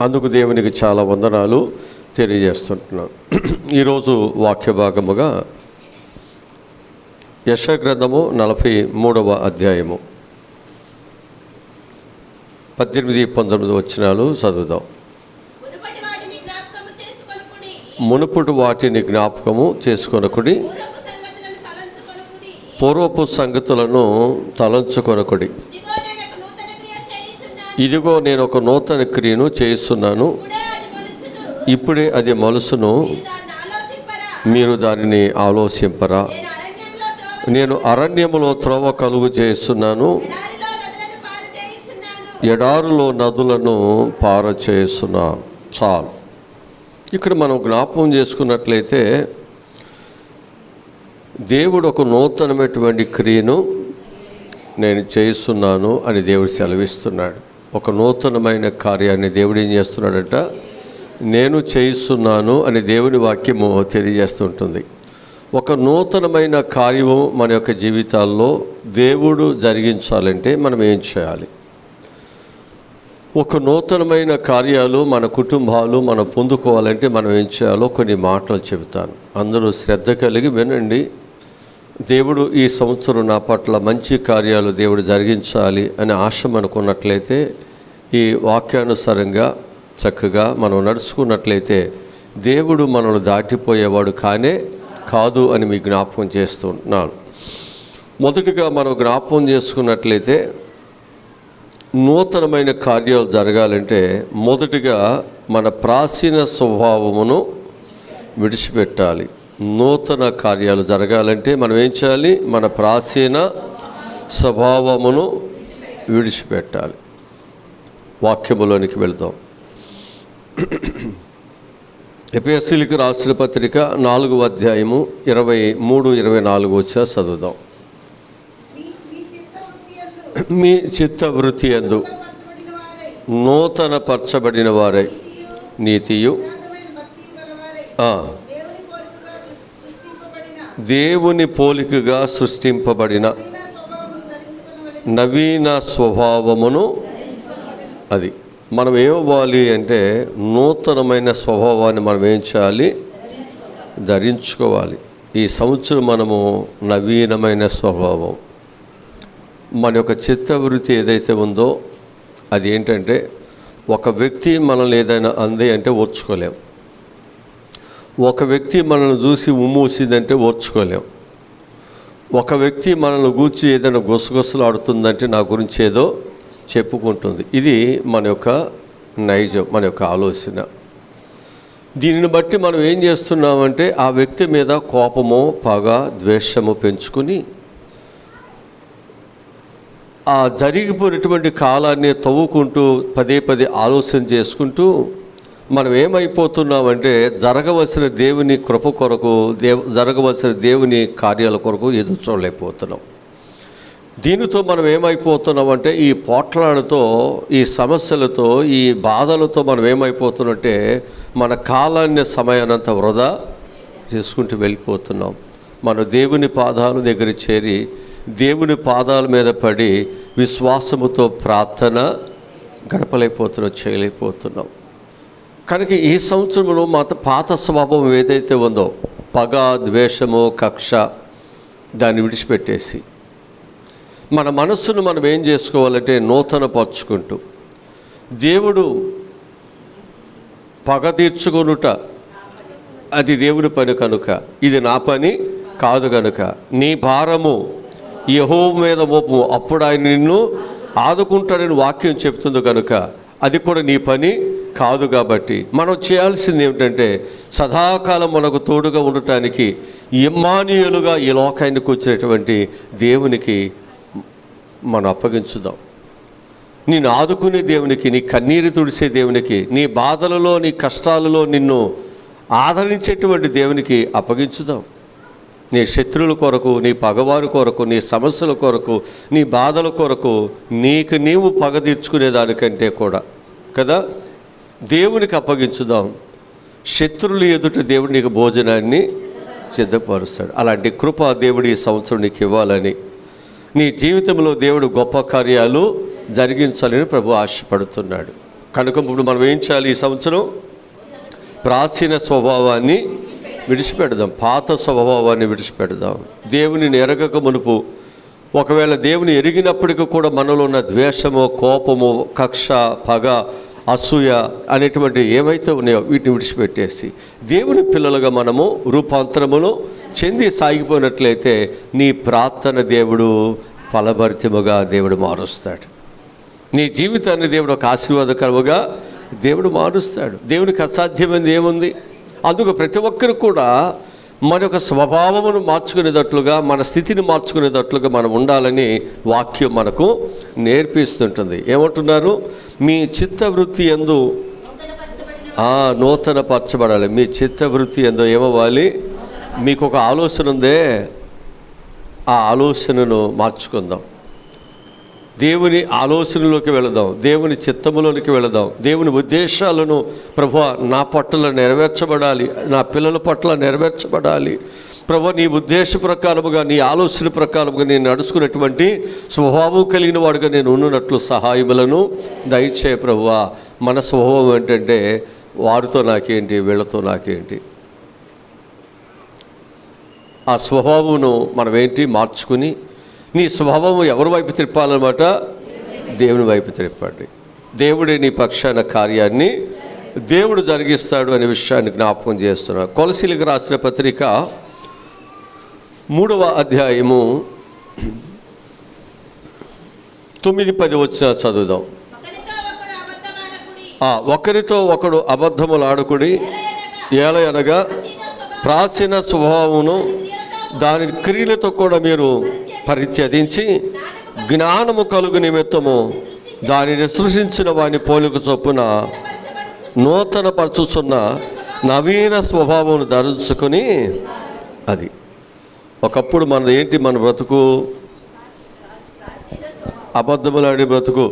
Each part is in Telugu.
అందుకు దేవునికి చాలా వందనాలు తెలియజేస్తుంటున్నాను. ఈరోజు వాక్య భాగముగా యెషయా గ్రంథము 43వ అధ్యాయము 18-19 వచనాలు చదువుదాం. మునుపటి వాటిని జ్ఞాపకము చేసుకొనకుడి, పూర్వపు సంగతులను తలంచుకొనకుడి. ఇదిగో నేను ఒక నూతన క్రియను చేస్తున్నాను, ఇప్పుడే అది మొలుసును, మీరు దానిని ఆలోచింపరా. నేను అరణ్యములో త్రోవ కలుగు చేస్తున్నాను, ఎడారులో నదులను పారచేస్తున్నాను. చాలు. ఇక్కడ మనం జ్ఞాపకం చేసుకున్నట్లయితే దేవుడు ఒక నూతనమైనటువంటి క్రియను నేను చేస్తున్నాను అని దేవుడు సెలవిస్తున్నాడు. ఒక నూతనమైన కార్యాన్ని దేవుడు ఏం చేస్తున్నాడంట? నేను చేస్తున్నాను అని దేవుని వాక్యము తెలియజేస్తుంటుంది. ఒక నూతనమైన కార్యము మన యొక్క జీవితాల్లో దేవుడు జరిగించాలంటే మనం ఏం చేయాలి? ఒక నూతనమైన కార్యాలు మన కుటుంబాలు మనం పొందుకోవాలంటే మనం ఏం చేయాలో కొన్ని మాటలు చెబుతాను. అందరూ శ్రద్ధ కలిగి వినండి. దేవుడు ఈ సంవత్సరం నా పట్ల మంచి కార్యాలు దేవుడు జరిగించాలి అని ఆశ మనకున్నట్లయితే ఈ వాక్యానుసారంగా చక్కగా మనం నడుచుకున్నట్లయితే దేవుడు మనల్ని దాటిపోయేవాడు కాదు అని మీకు జ్ఞాపకం చేస్తున్నాను. మొదటిగా మనం జ్ఞాపకం చేసుకున్నట్లయితే నూతనమైన కార్యాలు జరగాలంటే మొదటిగా మన ప్రాచీన స్వభావమును విడిచిపెట్టాలి. నూతన కార్యాలు జరగాలంటే మనం ఏం చేయాలి? మన ప్రాచీన స్వభావమును విడిచిపెట్టాలి. వాక్యములోనికి వెళ్దాం. ఎఫెసీయులకు రాసిన పత్రిక 4వ అధ్యాయము 23-24 వచ్చా చదువుదాం. మీ చిత్తవృత్తి యందు నూతన పరచబడిన వారై నీతియు దేవుని పోలికగా సృష్టింపబడిన నవీన స్వభావమును, అది మనం ఏమవ్వాలి అంటే నూతనమైన స్వభావాన్ని మనం ఏం చేయాలి? ధరించుకోవాలి. ఈ సంవత్సరం మనము నవీనమైన స్వభావం, మన యొక్క చిత్తవృత్తి ఏదైతే ఉందో అది ఏంటంటే, ఒక వ్యక్తి మనల్ని ఏదైనా అంది అంటే ఓర్చుకోలేం. ఒక వ్యక్తి మనల్ని చూసి ఉమ్మూసిందంటే ఓర్చుకోలేం. ఒక వ్యక్తి మనల్ని గూర్చి ఏదైనా గుసగుసలు ఆడుతుందంటే నా గురించి ఏదో చెప్పుకుంటుంది. ఇది మన యొక్క నైజం, మన యొక్క ఆలోచన. దీనిని బట్టి మనం ఏం చేస్తున్నామంటే ఆ వ్యక్తి మీద కోపము, పగ, ద్వేషము పెంచుకుని ఆ జరిగిపోయినటువంటి కాలాన్ని తవ్వుకుంటూ పదే ఆలోచన చేసుకుంటూ మనం ఏమైపోతున్నామంటే జరగవలసిన దేవుని కృప కొరకు, జరగవలసిన దేవుని కార్యాల కొరకు ఎదురు చూడలేకపోతున్నాం. దీనితో మనం ఏమైపోతున్నామంటే ఈ పోట్లాడుతో, ఈ సమస్యలతో, ఈ బాధలతో మనం ఏమైపోతున్నట్టే మన కాలాన్ని, సమయాన్నంతా వృధా చేసుకుంటూ వెళ్ళిపోతున్నాం. మన దేవుని పాదాల దగ్గర చేరి దేవుని పాదాల మీద పడి విశ్వాసముతో ప్రార్థన గడపలేకపోతున్నాం, చేయలేకపోతున్నాం. కనుక ఈ సంవత్సరంలో పాత స్వభావం ఏదైతే ఉందో, పగ, ద్వేషము, కక్ష, దాన్ని విడిచిపెట్టేసి మన మనస్సును మనం ఏం చేసుకోవాలంటే నూతన పరుచుకుంటూ, దేవుడు పగ తీర్చుకొనుట అది దేవుని పని కనుక ఇది నా పని కాదు కనుక నీ భారము యెహోవా మీద మోపు, అప్పుడు ఆయన నిన్ను ఆదుకుంటాడని వాక్యం చెప్తుంది కనుక అది కూడా నీ పని కాదు. కాబట్టి మనం చేయాల్సింది ఏమిటంటే సదాకాలం మనకు తోడుగా ఉండటానికి ఇమ్మానుయేలుగా ఈ లోకానికి వచ్చినటువంటి దేవునికి మనం అప్పగించుదాం. నిన్ను ఆదుకునే దేవునికి, నీ కన్నీరు తుడిసే దేవునికి, నీ బాధలలో, నీ కష్టాలలో నిన్ను ఆదరించేటువంటి దేవునికి అప్పగించుదాం. నీ శత్రువుల కొరకు, నీ పగవారి కొరకు, నీ సమస్యల కొరకు, నీ బాధల కొరకు నీకు నీవు పగ తీర్చుకునే దానికంటే కూడా కదా దేవునికి అప్పగించుదాం. శత్రువులు ఎదుట దేవుడు నీకు భోజనాన్ని సిద్ధపరుస్తాడు. అలాంటి కృప దేవుడు ఈ సంవత్సరం నీకు ఇవ్వాలని, నీ జీవితంలో దేవుడు గొప్ప కార్యాలు జరిగించాలని ప్రభు ఆశపడుతున్నాడు. కనుక ఇప్పుడు మనం ఏం చేయాలి? ఈ సంవత్సరం ప్రాచీన స్వభావాన్ని విడిచిపెడదాం, పాత స్వభావాన్ని విడిచిపెడదాం. దేవునిని ఎరగక మునుపు, ఒకవేళ దేవుని ఎరిగినప్పటికీ కూడా మనలో ఉన్న ద్వేషము, కోపము, కక్ష, పగ, అసూయ అనేటువంటి ఏవైతే ఉన్నాయో వీటిని విడిచిపెట్టేసి దేవుని పిల్లలుగా మనము రూపాంతరమును చెంది సాగిపోయినట్లయితే నీ ప్రార్థన దేవుడు ఫలభరితముగా దేవుడు మారుస్తాడు. నీ జీవితాన్ని దేవుడు ఒక ఆశీర్వాదకరముగా దేవుడు మారుస్తాడు. దేవునికి అసాధ్యమైనది ఏముంది? అందుకు ప్రతి ఒక్కరు కూడా మన యొక్క స్వభావమును మార్చుకునేటట్లుగా, మన స్థితిని మార్చుకునేటట్లుగా మనం ఉండాలని వాక్యం మనకు నేర్పిస్తుంటుంది. ఏమంటున్నారు? మీ చిత్తవృత్తి యందు నూతన పరచబడాలి. మీ చిత్తవృత్తి యందు ఏమవ్వాలి? మీకు ఒక ఆలోచన ఉందే, ఆ ఆలోచనను మార్చుకుందాం. దేవుని ఆలోచనలోకి వెళదాం, దేవుని చిత్తములోనికి వెళదాం. దేవుని ఉద్దేశాలను ప్రభువా నా పట్ల నెరవేర్చబడాలి, నా పిల్లల పట్ల నెరవేర్చబడాలి. ప్రభువా నీ ఉద్దేశ ప్రకారముగా, నీ ఆలోచన ప్రకారముగా నేను నడుచుకున్నటువంటి స్వభావం కలిగిన వాడుగా నేను ఉన్నట్లు సహాయములను దయచే ప్రభువా. మన స్వభావం ఏంటంటే వారితో నాకేంటి, వీళ్ళతో నాకేంటి, ఆ స్వభావమును మనం ఏంటి మార్చుకుని నీ స్వభావం ఎవరి వైపు తిప్పాలన్నమాట? దేవుని వైపు తిప్పండి. దేవుడే నీ పక్షాన కార్యాన్ని దేవుడు జరిగిస్తాడు అనే విషయాన్ని జ్ఞాపకం చేస్తున్నాడు. కొలసీలకు రాసిన పత్రిక 3వ అధ్యాయము 9-10 వచ్చిన చదువుదాం. ఒకరితో ఒకడు అబద్ధములు ఆడుకుడి, ఏలయనగా ప్రాచీన స్వభావమును దాని క్రియలతో కూడా మీరు పరిత్యజించి జ్ఞానము కలుగు నిమిత్తము దానిని సృష్టించిన వాని పోలిక చొప్పున నూతన పరచుచున్న నవీన స్వభావం ధరించుకొని. అది ఒకప్పుడు మనది ఏంటి? మన బ్రతుకు అబద్ధములాడే బ్రతుకు,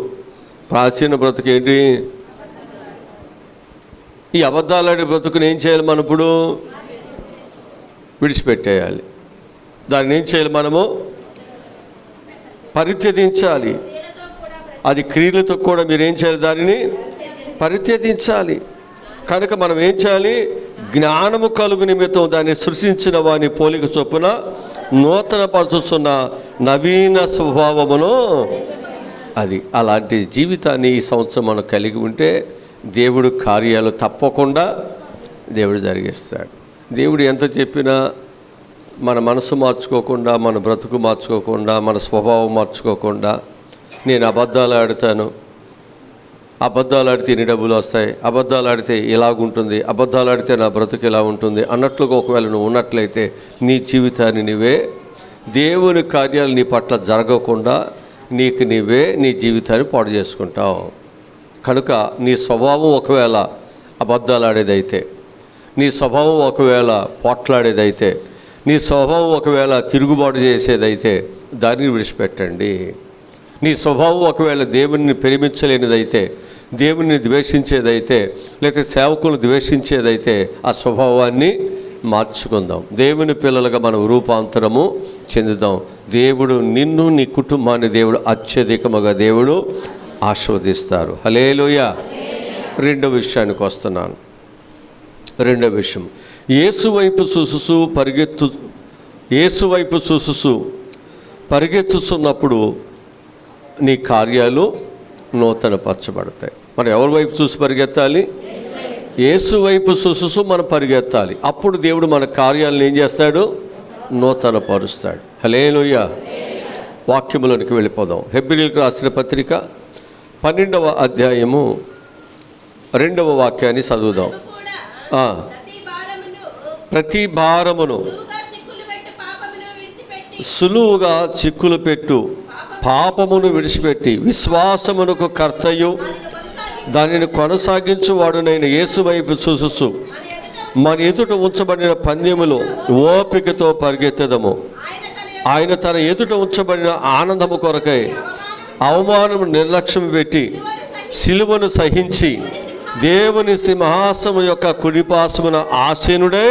ప్రాచీన బ్రతుకు ఏంటి? ఈ అబద్ధాలాడే బ్రతుకుని ఏం చేయాలి? మనం ఇప్పుడు విడిచిపెట్టేయాలి. దాన్ని ఏం చేయాలి? మనము పరిత్యజించాలి. అది క్రియలతో కూడా మీరు ఏం చేయాలి? దానిని పరిత్యజించాలి. కనుక మనం ఏం చేయాలి? జ్ఞానము కలుగు నిమిత్తం దాన్ని సృష్టించిన వాని పోలిక చొప్పున నూతన పరచుచున్న నవీన స్వభావమును. అది అలాంటి జీవితాన్ని ఈ సంవత్సరం మనం కలిగి ఉంటే దేవుడు కార్యాలు తప్పకుండా దేవుడు జరిగిస్తాడు. దేవుడు ఎంత చెప్పినా మన మనసు మార్చుకోకుండా, మన బ్రతుకు మార్చుకోకుండా, మన స్వభావం మార్చుకోకుండా, నేను అబద్ధాలు ఆడతాను, అబద్ధాలు ఆడితే ఎన్ని డబ్బులు వస్తాయి, అబద్ధాలు ఆడితే ఇలాగుంటుంది, అబద్ధాలు ఆడితే నా బ్రతుకు ఇలా ఉంటుంది అన్నట్లుగా ఒకవేళ నువ్వు ఉన్నట్లయితే నీ జీవితాన్ని నీవే, దేవుని కార్యాలు నీ పట్ల జరగకుండా నీకు నీవే నీ జీవితాన్ని పాడు చేసుకుంటావు. కనుక నీ స్వభావం ఒకవేళ అబద్ధాలు ఆడేదైతే, నీ స్వభావం ఒకవేళ పోట్లాడేదైతే, నీ స్వభావం ఒకవేళ తిరుగుబాటు చేసేదైతే దానిని విడిచిపెట్టండి. నీ స్వభావం ఒకవేళ దేవుని ప్రేమించలేనిదైతే, దేవుని ద్వేషించేదైతే, లేకపోతే సేవకులను ద్వేషించేదైతే ఆ స్వభావాన్ని మార్చుకుందాం. దేవుని పిల్లలుగా మనం రూపాంతరము చెందుదాం. దేవుడు నిన్ను, నీ కుటుంబాన్ని దేవుడు అత్యధికముగా దేవుడు ఆశీర్వదిస్తారు. హల్లెలూయా. రెండో విషయానికి వస్తున్నాను. రెండో విషయం, యేసు వైపు చూసుసు పరిగెత్తుతున్నప్పుడు నీ కార్యాలు నూతనపరచబడతాయి. మనం ఎవరి వైపు చూసి పరిగెత్తాలి? యేసు వైపు చూసుసు మనం పరిగెత్తాలి. అప్పుడు దేవుడు మన కార్యాలను ఏం చేస్తాడు? నూతనపరుస్తాడు. హల్లెలూయా. వాక్యములోనికి వెళ్ళిపోదాం. హెబ్రీయులకు రాసిన పత్రిక 12వ అధ్యాయము 2వ వాక్యాన్ని చదువుదాం. ప్రతి భారమును సులువుగా చిక్కులు పెట్టు పాపమును విడిచిపెట్టి విశ్వాసమునకు కర్తయు దానిని కొనసాగించువాడునైన యేసు వైపు చూసుసు మన ఎదుట ఉంచబడిన పందెములో ఓపికతో పరిగెత్తదము. ఆయన తన ఎదుట ఉంచబడిన ఆనందము కొరకై అవమానము నిర్లక్ష్యం పెట్టి సిలువను సహించి దేవుని సింహాసనం యొక్క కుడిపాసమున ఆసీనుడే.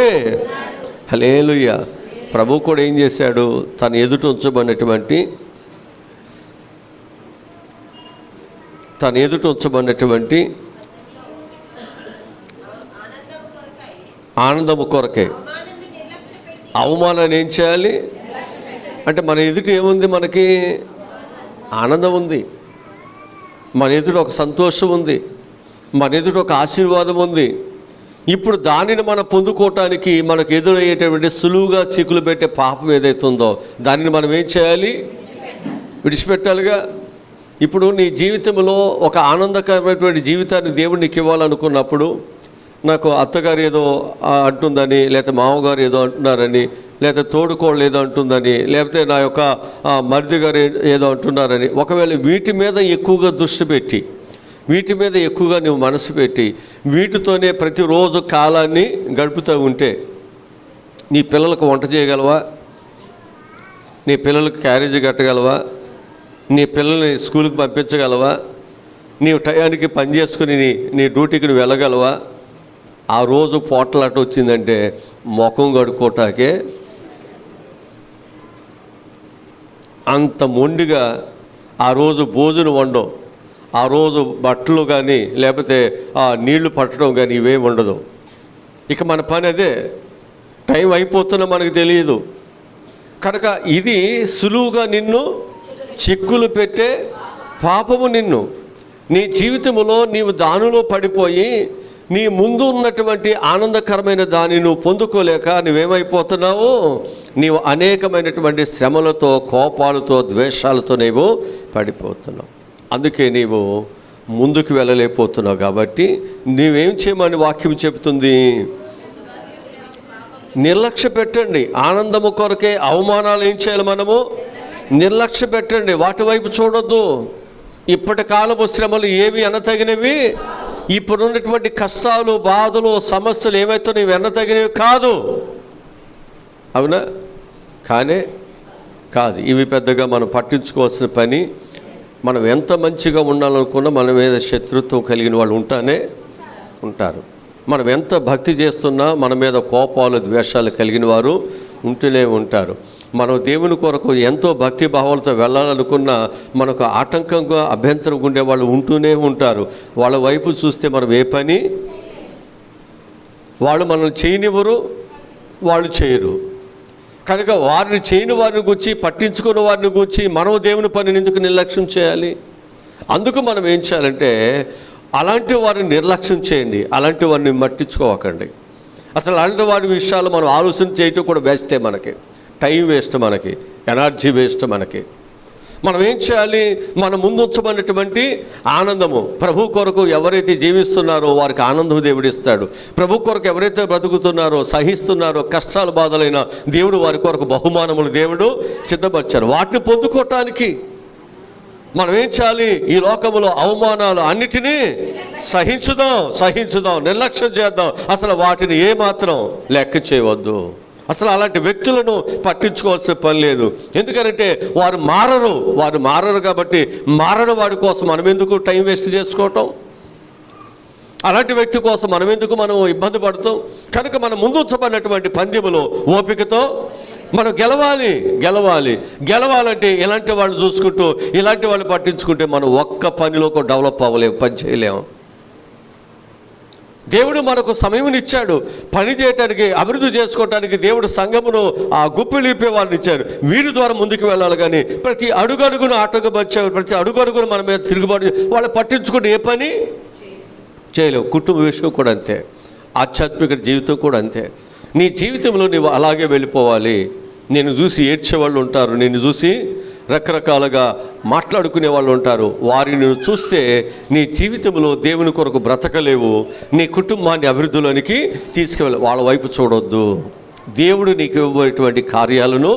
హల్లెలూయా. ప్రభు కూడా ఏం చేశాడు? తన ఎదుట ఉంచబడినటువంటి ఆనందము కొరకే. అవమానాన్ని ఏం చేయాలి అంటే మన ఎదుట ఏముంది? మనకి ఆనందం ఉంది, మన ఎదుట ఒక సంతోషం ఉంది, మన ఎదుట ఒక ఆశీర్వాదం ఉంది. ఇప్పుడు దానిని మనం పొందుకోవటానికి మనకు ఎదురయ్యేటటువంటి సులువుగా చిక్కులు పెట్టే పాపం ఏదైతుందో దానిని మనం ఏం చేయాలి? విడిచిపెట్టాలిగా. ఇప్పుడు నీ జీవితంలో ఒక ఆనందకరమైనటువంటి జీవితాన్ని దేవుడు నీకు ఇవ్వాలనుకున్నప్పుడు, నాకు అత్తగారు ఏదో అంటుందని, లేకపోతే మామగారు ఏదో అంటున్నారని, లేకపోతే తోడుకోళ్ళు ఏదో అంటుందని, లేకపోతే నా యొక్క మరిది గారు ఏదో అంటున్నారని, ఒకవేళ వీటి మీద ఎక్కువగా దృష్టి పెట్టి, వీటి మీద ఎక్కువగా నువ్వు మనసు పెట్టి వీటితోనే ప్రతిరోజు కాలాన్ని గడుపుతూ ఉంటే నీ పిల్లలకు వంట చేయగలవా? నీ పిల్లలకు క్యారేజీ కట్టగలవా? నీ పిల్లల్ని స్కూల్కి పంపించగలవా? నీవు టయానికి పని చేసుకుని నీ డ్యూటీకి నువ్వు వెళ్ళగలవా? ఆ రోజు పోట్లాట వచ్చిందంటే ముఖం కడుక్కోటాకే అంత మొండిగా ఆ రోజు భోజనం వండవు, ఆ రోజు బట్టలు కానీ లేకపోతే నీళ్లు పట్టడం కానీ ఇవేమి ఉండదు. ఇక మన పని అదే. టైం అయిపోతున్నా మనకు తెలియదు. కనుక ఇది సులువుగా నిన్ను చిక్కులు పెట్టే పాపము. నిన్ను నీ జీవితంలో నీవు దానిలో పడిపోయి నీ ముందు ఉన్నటువంటి ఆనందకరమైన దాన్ని నువ్వు పొందుకోలేక నువ్వేమైపోతున్నావు? నీవు అనేకమైనటువంటి శ్రమలతో, కోపాలతో, ద్వేషాలతో నీవు పడిపోతున్నావు. అందుకే నీవు ముందుకు వెళ్ళలేకపోతున్నావు. కాబట్టి నీవేం చేయమని వాక్యం చెబుతుంది? నిర్లక్ష్య పెట్టండి. ఆనందము కొరకే అవమానాలు ఏం చేయాలి? మనము నిర్లక్ష్య పెట్టండి. వాటి వైపు చూడొద్దు. ఇప్పటి కాలపు శ్రమలు ఏవి ఎనతగినవి? ఇప్పుడున్నటువంటి కష్టాలు, బాధలు, సమస్యలు ఏవైతే నీవు ఎనతగినవి కాదు. అవునా? కానే కాదు. ఇవి పెద్దగా మనం పట్టించుకోవాల్సిన పని. మనం ఎంత మంచిగా ఉండాలనుకున్నా మన మీద శత్రుత్వం కలిగిన వాళ్ళు ఉంటారు. మనం ఎంత భక్తి చేస్తున్నా మన మీద కోపాలు, ద్వేషాలు కలిగిన వారు ఉంటూనే ఉంటారు. మనం దేవుని కొరకు ఎంతో భక్తి భావాలతో వెళ్ళాలనుకున్నా మనకు ఆటంకంగా, అభ్యంతరం ఉండేవాళ్ళు ఉంటూనే ఉంటారు. వాళ్ళ వైపు చూస్తే మనం ఏ పని వాళ్ళు మనల్ని చేయనివ్వరు, వాళ్ళు చేయరు. కనుక వారిని చేయని వారిని గురించి, పట్టించుకున్న వారిని గురించి మనం దేవుని పనిని ఎందుకు నిర్లక్ష్యం చేయాలి? అందుకు మనం ఏం చేయాలంటే అలాంటి వారిని నిర్లక్ష్యం చేయండి, అలాంటి వారిని పట్టించుకోకండి. అసలు అలాంటి వారి విషయాలు మనం ఆలోచన చేయటం కూడా వేస్టే. మనకి టైం వేస్ట్, మనకి ఎనర్జీ వేస్ట్. మనం ఏం చేయాలి? మన ముందు ఉంచబడినటువంటి ఆనందము, ప్రభు కొరకు ఎవరైతే జీవిస్తున్నారో వారికి ఆనందం దేవుడిస్తాడు. ప్రభు కొరకు ఎవరైతే బ్రతుకుతున్నారో, సహిస్తున్నారో, కష్టాలు బాధలైన దేవుడు వారి కొరకు బహుమానములు దేవుడు సిద్ధపరిచారు. వాటిని పొందుకోవటానికి మనం ఏం చేయాలి? ఈ లోకములో అవమానాలు అన్నిటినీ సహించుదాం, నిర్లక్ష్యం చేద్దాం. అసలు వాటిని ఏమాత్రం లెక్క చేయవద్దు. అసలు అలాంటి వ్యక్తులను పట్టించుకోవాల్సిన పని లేదు. ఎందుకంటే వారు మారరు కాబట్టి మారని వాడి కోసం మనం ఎందుకు టైం వేస్ట్ చేసుకోవటం? అలాంటి వ్యక్తి కోసం మనం ఇబ్బంది పడతాం? కనుక మనం ముందు ఉంచబడినటువంటి పందెములో ఓపికతో మనం గెలవాలంటే ఇలాంటి వాళ్ళు చూసుకుంటూ, ఇలాంటి వాళ్ళు పట్టించుకుంటే మనం ఒక్క పనిలో కూడా డెవలప్ అవ్వలేము, పని చేయలేము. దేవుడు మనకు సమయమునిచ్చాడు పని చేయటానికి, అభివృద్ధి చేసుకోవటానికి. దేవుడు సంఘమును ఆ గుప్పిలిపే వారిని ఇచ్చారు. వీరి ద్వారా ముందుకు వెళ్ళాలి. కానీ ప్రతి అడుగడుగును ఆటంకపరిచారు, ప్రతి అడుగడుగును మన మీద తిరుగుబాటు, వాళ్ళు పట్టించుకుంటే ఏ పని చేయలేవు. కుటుంబ విషయం కూడా అంతే, ఆధ్యాత్మిక జీవితం కూడా అంతే. నీ జీవితంలో నీవు అలాగే వెళ్ళిపోవాలి. నేను చూసి ఏడ్చేవాళ్ళు ఉంటారు, నిన్ను చూసి రకరకాలుగా మాట్లాడుకునే వాళ్ళు ఉంటారు. వారిని నువ్వు చూస్తే నీ జీవితంలో దేవుని కొరకు బ్రతకలేవు, నీ కుటుంబాన్ని అభివృద్ధిలోనికి తీసుకువెళ్ళ. వాళ్ళ వైపు చూడొద్దు. దేవుడు నీకు ఇవ్వబోయేటువంటి కార్యాలను,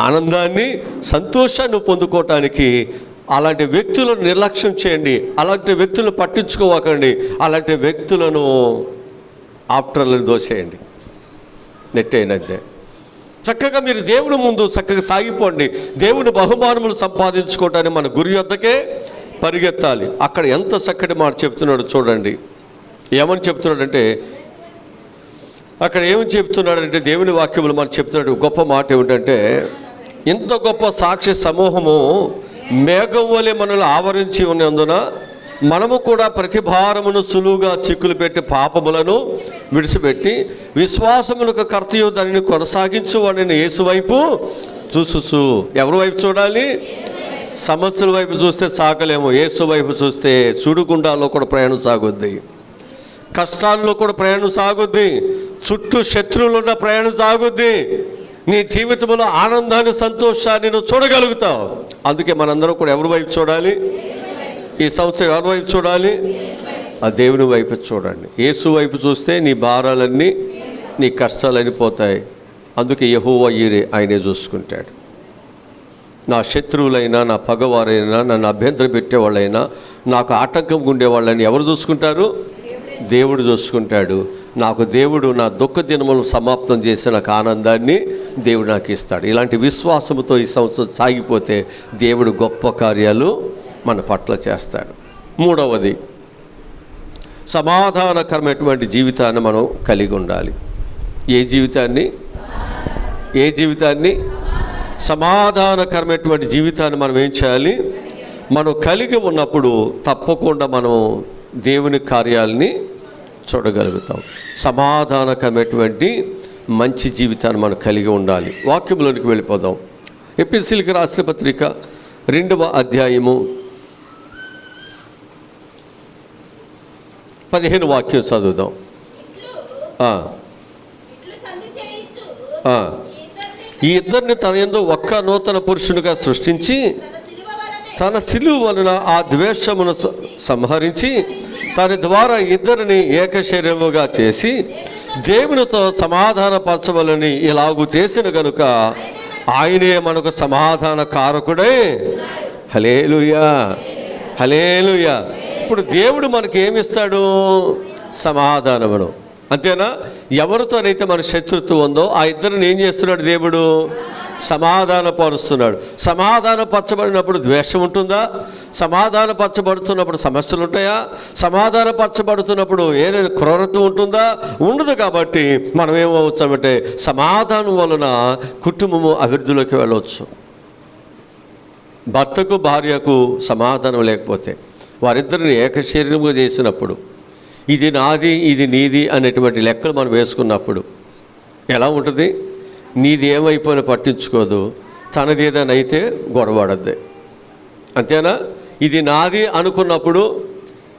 ఆనందాన్ని, సంతోషాన్ని పొందుకోవటానికి అలాంటి వ్యక్తులను నిర్లక్ష్యం చేయండి. అలాంటి వ్యక్తులను పట్టించుకోవకండి. అలాంటి వ్యక్తులను ఆప్టర్లను దోసేయండి, నెట్టేయండి. చక్కగా మీరు దేవుని ముందు చక్కగా సాగిపోండి. దేవుని బహుమానములు సంపాదించుకోవటానికి మన గురి వద్దకే పరిగెత్తాలి. అక్కడ ఎంత చక్కటి మాట చెప్తున్నాడు చూడండి. ఏమని చెప్తున్నాడంటే, అక్కడ ఏమని చెప్తున్నాడంటే దేవుని వాక్యములు మనం చెప్తున్నాడు. గొప్ప మాట ఏమిటంటే, ఇంత గొప్ప సాక్షి సమూహము మేఘం వలె మనల్ని ఆవరించి ఉన్నందున మనము కూడా ప్రతి భారమును సులువుగా చిక్కులు పెట్టి పాపములను విడిచిపెట్టి విశ్వాసములకు కర్తయు దానిని కొనసాగించువాడిని యేసు వైపు చూసు. ఎవరి వైపు చూడాలి? సమస్యల వైపు చూస్తే సాగలేము. యేసు వైపు చూస్తే సుడిగుండాల్లో కూడా ప్రయాణం సాగుద్ది, కష్టాల్లో కూడా ప్రయాణం సాగుద్ది, చుట్టూ శత్రువులు ఉన్న ప్రయాణం సాగుద్ది. నీ జీవితంలో ఆనందాన్ని, సంతోషాన్ని నువ్వు చూడగలుగుతావు. అందుకే మనందరం కూడా ఎవరి వైపు చూడాలి? ఈ సంవత్సరం ఎవరి వైపు చూడాలి? ఆ దేవుని వైపు చూడండి. యేసు వైపు చూస్తే నీ భారాలన్నీ, నీ కష్టాలన్నీ పోతాయి. అందుకే యెహోవా ఈరే, ఆయనే చూసుకుంటాడు. నా శత్రువులైనా, నా పగవారైనా, నన్ను అభ్యంతరం పెట్టేవాళ్ళైనా, నాకు ఆటంకం ఉండేవాళ్ళని ఎవరు చూసుకుంటారు? దేవుడు చూసుకుంటాడు. నాకు దేవుడు నా దుఃఖ దినములను సమాప్తం చేసి నాకు ఆనందాన్ని దేవుడు నాకు ఇస్తాడు. ఇలాంటి విశ్వాసంతో ఈ సంవత్సరం సాగిపోతే దేవుడు గొప్ప కార్యాలు మన పట్ల చేస్తాడు. మూడవది, సమాధానకరమైనటువంటి జీవితాన్ని మనం కలిగి ఉండాలి. ఏ జీవితాన్ని? సమాధానకరమైనటువంటి జీవితాన్ని మనం ఏం చేయాలి? మనం కలిగి ఉన్నప్పుడు తప్పకుండా మనం దేవుని కార్యాలని చూడగలుగుతాం. సమాధానకరమైనటువంటి మంచి జీవితాన్ని మనం కలిగి ఉండాలి. వాక్యంలోనికి వెళ్ళిపోదాం. ఎపిసిలకు రాసిన పత్రిక 2వ అధ్యాయము 15 వాక్యం చదువుదాం. ఈ ఇద్దరిని తన యందు ఒక్క నూతన పురుషునిగా సృష్టించి తన సిలువ వలన ఆ ద్వేషమును సంహరించి తన ద్వారా ఇద్దరిని ఏక శరీరముగా చేసి దేవునితో సమాధానపరచవలని ఇలాగూ చేసిన గనుక ఆయనే మనకు సమాధాన కారకుడే. హల్లెలూయా, హల్లెలూయా. ఇప్పుడు దేవుడు మనకి ఏమిస్తాడు? సమాధానమును. అంతేనా? ఎవరితోనైతే మన శత్రుత్వం ఉందో ఆ ఇద్దరిని ఏం చేస్తున్నాడు? దేవుడు సమాధానపరుస్తున్నాడు. సమాధానపరచబడినప్పుడు ద్వేషం ఉంటుందా? సమాధానపరచబడుతున్నప్పుడు సమస్యలు ఉంటాయా? సమాధానపరచబడుతున్నప్పుడు ఏదైనా క్రూరత్వం ఉంటుందా? ఉండదు. కాబట్టి మనం ఏమవుతామంటే సమాధానం వలన కుటుంబము అభివృద్ధిలోకి వెళ్ళవచ్చు. భర్తకు భార్యకు సమాధానం లేకపోతే, వారిద్దరిని ఏకశరీరముగా చేసినప్పుడు, ఇది నాది ఇది నీది అనేటువంటి లెక్కలు మనం వేసుకున్నప్పుడు ఎలా ఉంటుంది? నీది ఏమైపోయినా పట్టించుకోదు, తనది ఏదైనా అయితే గొడవడద్ది. అంతేనా? ఇది నాది అనుకున్నప్పుడు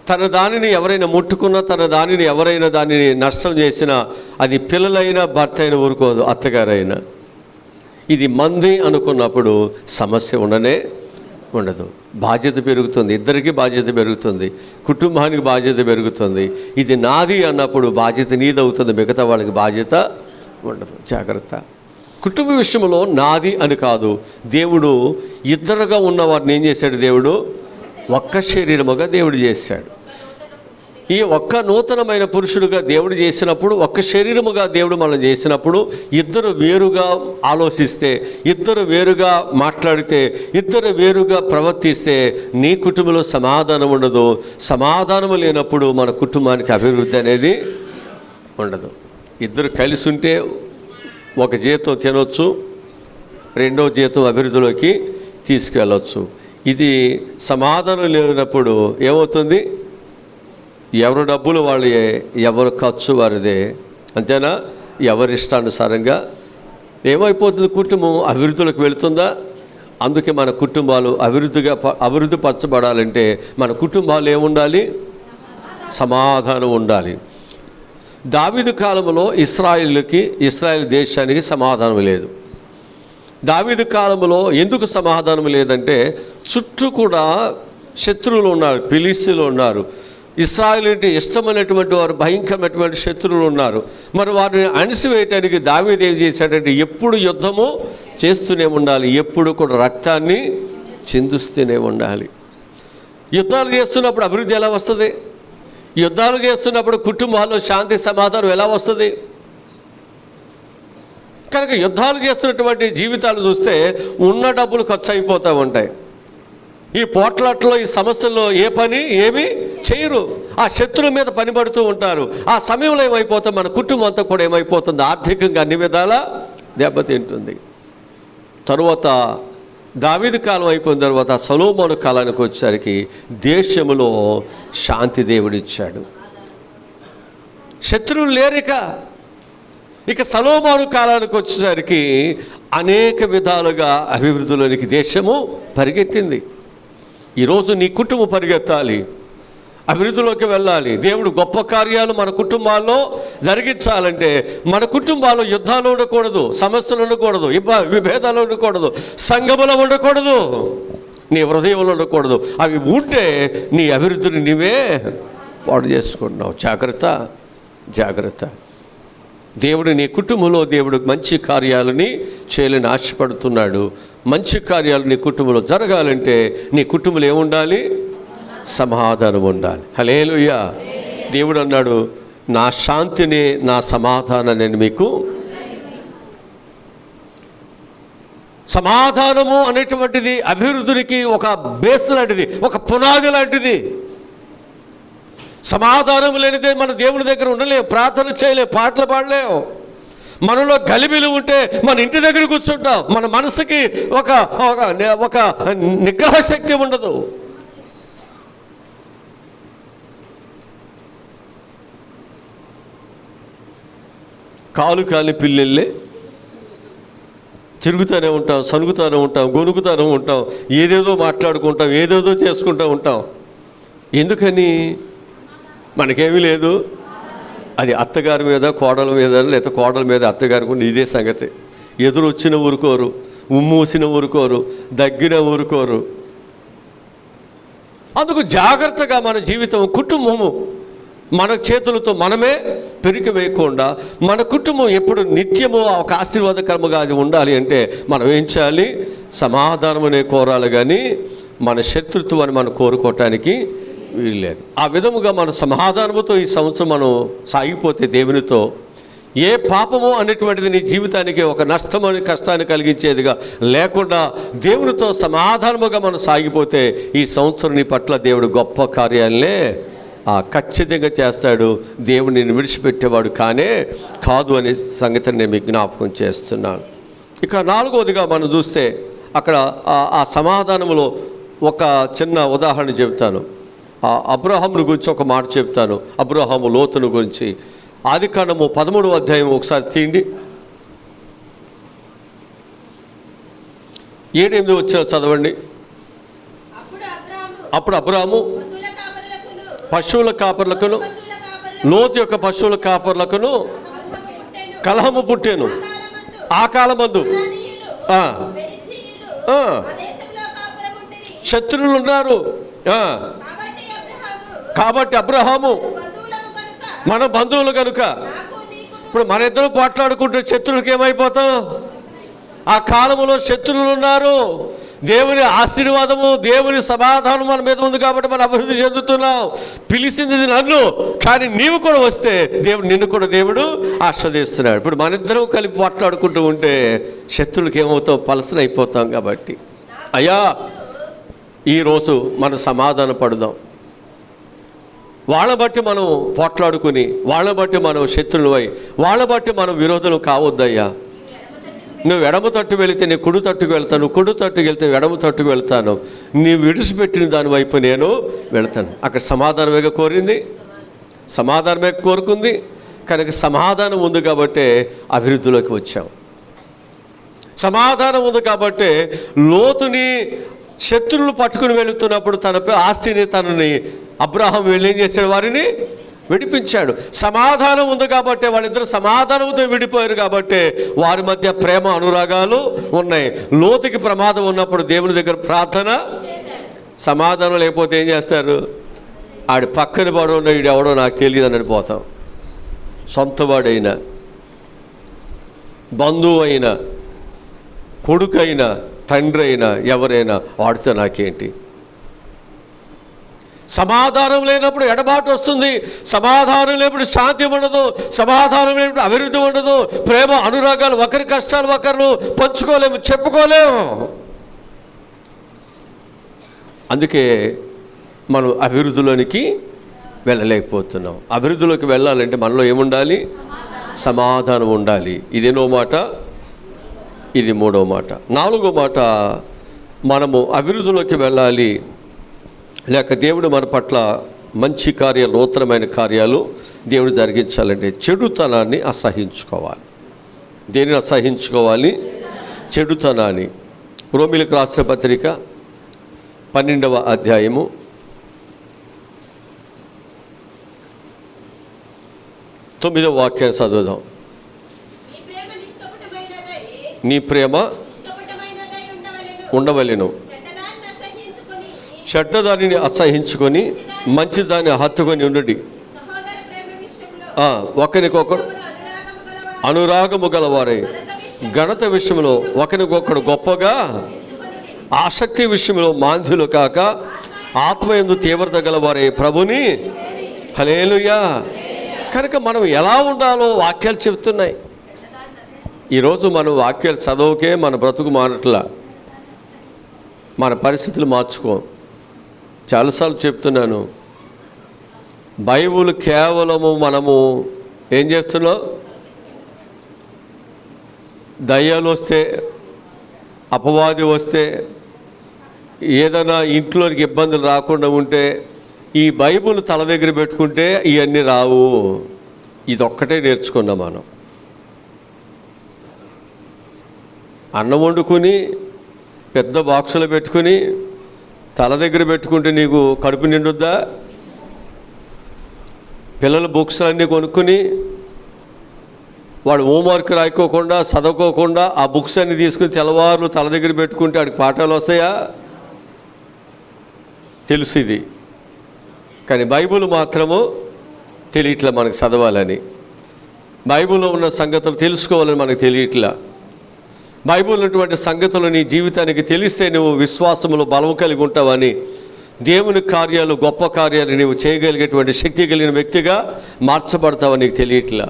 తన దానిని ఎవరైనా ముట్టుకున్నా, తన దానిని ఎవరైనా దానిని నష్టం చేసినా అది పిల్లలైనా భర్త అయినా ఊరుకోదు, అత్తగారైనా. ఇది మంది అనుకున్నప్పుడు సమస్య ఉండదు. బాధ్యత పెరుగుతుంది, ఇద్దరికి బాధ్యత పెరుగుతుంది, కుటుంబానికి బాధ్యత పెరుగుతుంది. ఇది నాది అన్నప్పుడు బాధ్యత నీదవుతుంది, మిగతా వాళ్ళకి బాధ్యత ఉండదు. జాగ్రత్త. కుటుంబ విషయంలో నాది అని కాదు, దేవుడు ఇద్దరుగా ఉన్నవారిని ఏం చేశాడు? దేవుడు ఒక్క శరీరముగా దేవుడు చేశాడు. ఈ ఒక్క నూతనమైన పురుషుడుగా దేవుడు చేసినప్పుడు, ఒక్క శరీరముగా దేవుడు మనం చేసినప్పుడు, ఇద్దరు వేరుగా ఆలోచిస్తే, ఇద్దరు వేరుగా మాట్లాడితే, ఇద్దరు వేరుగా ప్రవర్తిస్తే నీ కుటుంబంలో సమాధానం ఉండదు. సమాధానం లేనప్పుడు మన కుటుంబానికి అభివృద్ధి అనేది ఉండదు. ఇద్దరు కలిసి ఉంటే ఒక జీతం తినొచ్చు, రెండో జీతం అభివృద్ధిలోకి తీసుకెళ్ళవచ్చు. ఇది సమాధానం లేనప్పుడు ఏమవుతుంది? ఎవరి డబ్బులు వాళ్ళే, ఎవరి ఖర్చు వారిదే. అంతేనా? ఎవరిష్టానుసారంగా ఏమైపోతుంది? కుటుంబం అభివృద్ధిలోకి వెళుతుందా? అందుకే మన కుటుంబాలు అభివృద్ధి పరచబడాలంటే మన కుటుంబాలు ఏముండాలి? సమాధానం ఉండాలి. దావీదు కాలంలో ఇశ్రాయేల్ దేశానికి సమాధానం లేదు. దావీదు కాలంలో ఎందుకు సమాధానం లేదంటే చుట్టూ కూడా శత్రువులు ఉన్నారు, ఫిలిష్తీయులు ఉన్నారు. ఇశ్రాయేలు అంటే ఇష్టమైనటువంటి వారు భయంకరమైనటువంటి శత్రువులు ఉన్నారు. మరి వారిని అణిసివేయటానికి దావీదు ఏం చేశాడంటే ఎప్పుడు యుద్ధము చేస్తూనే ఉండాలి, ఎప్పుడు కూడా రక్తాన్ని చిందిస్తూనే ఉండాలి. యుద్ధాలు చేస్తున్నప్పుడు అభివృద్ధి ఎలా వస్తుంది? యుద్ధాలు చేస్తున్నప్పుడు కుటుంబాల్లో శాంతి సమాధానం ఎలా వస్తుంది? కనుక యుద్ధాలు చేస్తున్నటువంటి జీవితాలు చూస్తే ఉన్న డబ్బులు ఖర్చు అయిపోతూ ఉంటాయి. ఈ పోట్లాట్లో, ఈ సమస్యల్లో ఏమీ చేయరు. ఆ శత్రువుల మీద పనిపడుతూ ఉంటారు. ఆ సమయంలో ఏమైపోతుంది? మన కుటుంబం అంతా కూడా ఏమైపోతుంది? ఆర్థికంగా అన్ని విధాలా దెబ్బతింటుంది. తరువాత దావీదు కాలం అయిపోయిన తర్వాత సొలొమోను కాలానికి వచ్చేసరికి దేశంలో శాంతి దేవుడిచ్చాడు. శత్రువులు లేరిక. ఇక సొలొమోను కాలానికి వచ్చేసరికి అనేక విధాలుగా అభివృద్ధిలోనికి దేశము పరిగెత్తింది. ఈరోజు నీ కుటుంబం పరిగెత్తాలి, అభివృద్ధిలోకి వెళ్ళాలి. దేవుడు గొప్ప కార్యాలు మన కుటుంబాల్లో జరిగించాలంటే మన కుటుంబాల్లో యుద్ధాలు ఉండకూడదు, సమస్యలు ఉండకూడదు, విభేదాలు ఉండకూడదు, సంఘములు ఉండకూడదు, నీ హృదయంలో ఉండకూడదు. అవి ఉంటే నీ అభివృద్ధిని నీవే పాడు చేసుకుంటున్నావు. జాగ్రత్త, జాగ్రత్త. దేవుడు నీ కుటుంబంలో దేవుడు మంచి కార్యాలని చేయాలని ఆశపడుతున్నాడు. మంచి కార్యాలు నీ కుటుంబంలో జరగాలంటే నీ కుటుంబంలో ఏముండాలి? సమాధానం ఉండాలి. హల్లెలూయా. దేవుడు అన్నాడు, నా శాంతిని, నా సమాధానం నేను మీకు. సమాధానము అనేటువంటిది అభివృద్ధికి ఒక బేస్ లాంటిది, ఒక పునాది లాంటిది. సమాధానం లేనిదే మన దేవుని దగ్గర ఉండలేము, ప్రార్థన చేయలేము, పాటలు పాడలేము. మనలో గలిబిలు ఉంటే మన ఇంటి దగ్గర కూర్చుంటాం, మన మనసుకి ఒక ఒక నిగ్రహ శక్తి ఉండదు. కాలు కాలి పిల్లెళ్ళే తిరుగుతూనే ఉంటాం, సనుగుతూనే ఉంటాం, గొనుగుతూనే ఉంటాం, ఏదేదో మాట్లాడుకుంటాం, ఏదేదో చేసుకుంటూ ఉంటాం. ఎందుకని? మనకేమీ లేదు. అది అత్తగారి మీద, కోడల మీద, లేకపోతే కోడల మీద అత్తగారికి ఉన్న ఇదే సంగతి. ఎదురు వచ్చిన ఊరుకోరు, ఉమ్మూసిన ఊరుకోరు, దగ్గిన ఊరుకోరు. అందుకు జాగ్రత్తగా మన జీవితం, కుటుంబము మన చేతులతో మనమే పెరికి వేయకుండా మన కుటుంబం ఎప్పుడు నిత్యము ఒక ఆశీర్వాదకరముగా అది ఉండాలి అంటే మనం ఏం చేయాలి? సమాధానమనే కోరాలి, కానీ మన శత్రుత్వాన్ని మనం కోరుకోవటానికి వీల్లేదు. ఆ విధముగా మన సమాధానముతో ఈ సంవత్సరం మనం సాగిపోతే దేవునితో ఏ పాపము అనేటువంటిది నీ జీవితానికి ఒక నష్టమని, కష్టాన్ని కలిగించేదిగా లేకుండా దేవునితో సమాధానముగా మనం సాగిపోతే ఈ సంవత్సరం నీ పట్ల దేవుడు గొప్ప కార్యాలనే ఖచ్చితంగా చేస్తాడు. దేవుడు నేను విడిచిపెట్టేవాడు కాదు అనే సంగతిని నేను మీకు జ్ఞాపకం చేస్తున్నాను. ఇక నాలుగవదిగా మనం చూస్తే అక్కడ ఆ సమాధానంలో ఒక చిన్న ఉదాహరణ చెప్తాను. అబ్రహామును గురించి ఒక మాట చెప్తాను. అబ్రహాము లోతును గురించి ఆదికాండము 13వ అధ్యాయం ఒకసారి తీయండి. 7-8 వచ్చిన చదవండి. అప్పుడు అబ్రహాము పశువుల కాపర్లకును, లోతు యొక్క పశువుల కాపర్లకును కలహము పుట్టెను. ఆ కాలమందు శత్రువులు ఉన్నారు. కాబట్టి అబ్రహాము మన బంధువులు కనుక ఇప్పుడు మన ఇద్దరు పోట్లాడుకుంటే శత్రువులకి ఏమైపోతాం? ఆ కాలంలో శత్రువులు ఉన్నారు. దేవుని ఆశీర్వాదము, దేవుని సమాధానం మన మీద ఉంది కాబట్టి మనం అభివృద్ధి చెందుతున్నాం. పిలిచింది నన్ను, కానీ నీవు కూడా వస్తే నిన్ను కూడా దేవుడు ఆస్వాదిస్తున్నాడు. ఇప్పుడు మన ఇద్దరం కలిపి పోట్లాడుకుంటూ ఉంటే శత్రువులకి ఏమవుతాం? పలసన అయిపోతాం. కాబట్టి అయ్యా, ఈరోజు మనం సమాధాన పడుదాం. వాళ్ళ బట్టి మనం పోట్లాడుకుని, వాళ్ళ బట్టి మనం శత్రువులై, వాళ్ళ బట్టి మనం విరోధులు కావద్దయ్యా. నువ్వు ఎడమ తట్టు వెళితే నేను కుడి తట్టుకు వెళ్తాను, కుడి తట్టుకు వెళ్తే ఎడమ తట్టుకు వెళ్తాను. నీవు విడిచిపెట్టిన దాని వైపు నేను వెళ్తాను. అక్కడ సమాధానమేగా కోరింది, సమాధానమే కోరుకుంది. కనుక సమాధానం ఉంది కాబట్టే అభివృద్ధిలోకి వచ్చాం. సమాధానం ఉంది కాబట్టే లోతుని శత్రువులు పట్టుకుని వెళుతున్నప్పుడు తన ఆస్తిని, తనని అబ్రహాం వెళ్ళి ఏం చేశాడు? వారిని విడిపించాడు. సమాధానం ఉంది కాబట్టి వాళ్ళిద్దరు సమాధానంతో విడిపోయారు కాబట్టి వారి మధ్య ప్రేమ, అనురాగాలు ఉన్నాయి. లోతుకి ప్రమాదం ఉన్నప్పుడు దేవుని దగ్గర ప్రార్థన. సమాధానం లేకపోతే ఏం చేస్తారు? ఆడి పక్కన పడో వీడు ఎవడో నాకు తెలియదు అని పోతాం. సొంతవాడైనా, బంధువు అయినా, కొడుకైనా, తండ్రి అయినా, ఎవరైనా వాడితే నాకేంటి? సమాధానం లేనప్పుడు ఎడబాటు వస్తుంది. సమాధానం లేనప్పుడు శాంతి ఉండదు. సమాధానం లేనప్పుడు అభివృద్ధి ఉండదు. ప్రేమ, అనురాగాలు, ఒకరి కష్టాలు ఒకరు పంచుకోలేము, చెప్పుకోలేము. అందుకే మనం అభివృద్ధిలోనికి వెళ్ళలేకపోతున్నాం. అభివృద్ధిలోకి వెళ్ళాలంటే మనలో ఏముండాలి? సమాధానం ఉండాలి. ఇదేనో మాట. ఇది మూడో మాట. నాలుగో మాట, మనము అభివృద్ధిలోకి వెళ్ళాలి, లేక దేవుడు మన పట్ల మంచి కార్యాలు, నూతనమైన కార్యాలు దేవుడు జరిగించాలంటే చెడుతనాన్ని అసహించుకోవాలి. దేనిని అసహించుకోవాలి? చెడుతనాన్ని. రోమీయులకు రాసిన పత్రిక 12వ అధ్యాయము 9వ వాక్యాన్ని చదువుదాం. నీ ప్రేమ ఉండవలెను, చెడ్డదానిని అసహించుకొని మంచిదాన్ని హత్తుకొని ఉండండి. ఒకరికొకడు అనురాగము గలవారై ఘనత విషయంలో ఒకరికొకడు గొప్పగా, ఆసక్తి విషయంలో మాంద్యులు కాక ఆత్మయందు తీవ్రత గలవారై ప్రభుని హల్లెలూయా. కనుక మనం ఎలా ఉండాలో వాక్యాలు చెప్తున్నాయి. ఈరోజు మనం వాక్యాలు చదవకే మన బ్రతుకు మారట్లా, మన పరిస్థితులు మార్చుకో. చాలాసార్లు చెప్తున్నాను, బైబిల్ కేవలము మనము ఏం చేస్తున్నాం, దయ్యాలు వస్తే, అపవాది వస్తే, ఏదైనా ఇంట్లోనికి ఇబ్బందులు రాకుండా ఉంటే ఈ బైబిల్ తల దగ్గర పెట్టుకుంటే ఇవన్నీ రావు. ఇదొక్కటే నేర్చుకున్నాం మనం. అన్నం వండుకుని పెద్ద బాక్సులో పెట్టుకుని తల దగ్గర పెట్టుకుంటే నీకు కడుపు నిండుద్దా? పిల్లల బుక్స్ అన్నీ కొనుక్కుని వాడు హోంవర్క్ రాయకోకుండా, చదవుకోకుండా ఆ బుక్స్ అన్నీ తీసుకుని తెల్లవారులు తల దగ్గర పెట్టుకుంటే వాడికి పాఠాలు వస్తాయా? తెలుసు ఇది. కానీ బైబిల్ మాత్రము తెలియట్లా మనకు చదవాలని. బైబిల్లో ఉన్న సంగతులు తెలుసుకోవాలని మనకు తెలియట్లా. బైబిల్ ఉన్నటువంటి సంగతులు నీ జీవితానికి తెలిస్తే నువ్వు విశ్వాసములో బలం కలిగి ఉంటావని, దేవుని కార్యాలు, గొప్ప కార్యాలు నీవు చేయగలిగేటువంటి శక్తి కలిగిన వ్యక్తిగా మార్చబడతావని నీకు తెలియట్లా.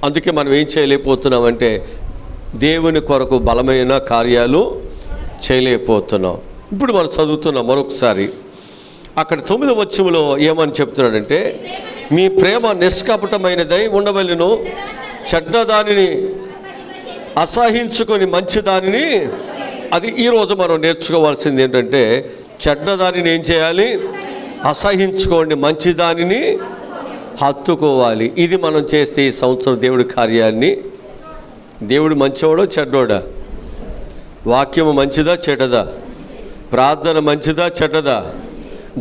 అందుకే మనం ఏం చేయలేకపోతున్నామంటే దేవుని కొరకు బలమైన కార్యాలు చేయలేకపోతున్నాం. ఇప్పుడు మనం చదువుతున్నాం మరొకసారి. అక్కడ 9వ వచనంలో ఏమని చెప్తున్నాడంటే, మీ ప్రేమ నిష్కపటమైనదై ఉండవలెను, చెడ్డదానిని అసహించుకొని మంచిదానిని. అది ఈరోజు మనం నేర్చుకోవాల్సింది ఏంటంటే, చెడ్డదానిని ఏం చేయాలి? అసహించుకోండి, మంచిదానిని హత్తుకోవాలి. ఇది మనం చేస్తే ఈ సంవత్సరం దేవుడి కార్యాన్ని. దేవుడు మంచివాడో చెడ్డోడా? వాక్యము మంచిదా చెడ్డదా? ప్రార్థన మంచిదా చెడ్డదా?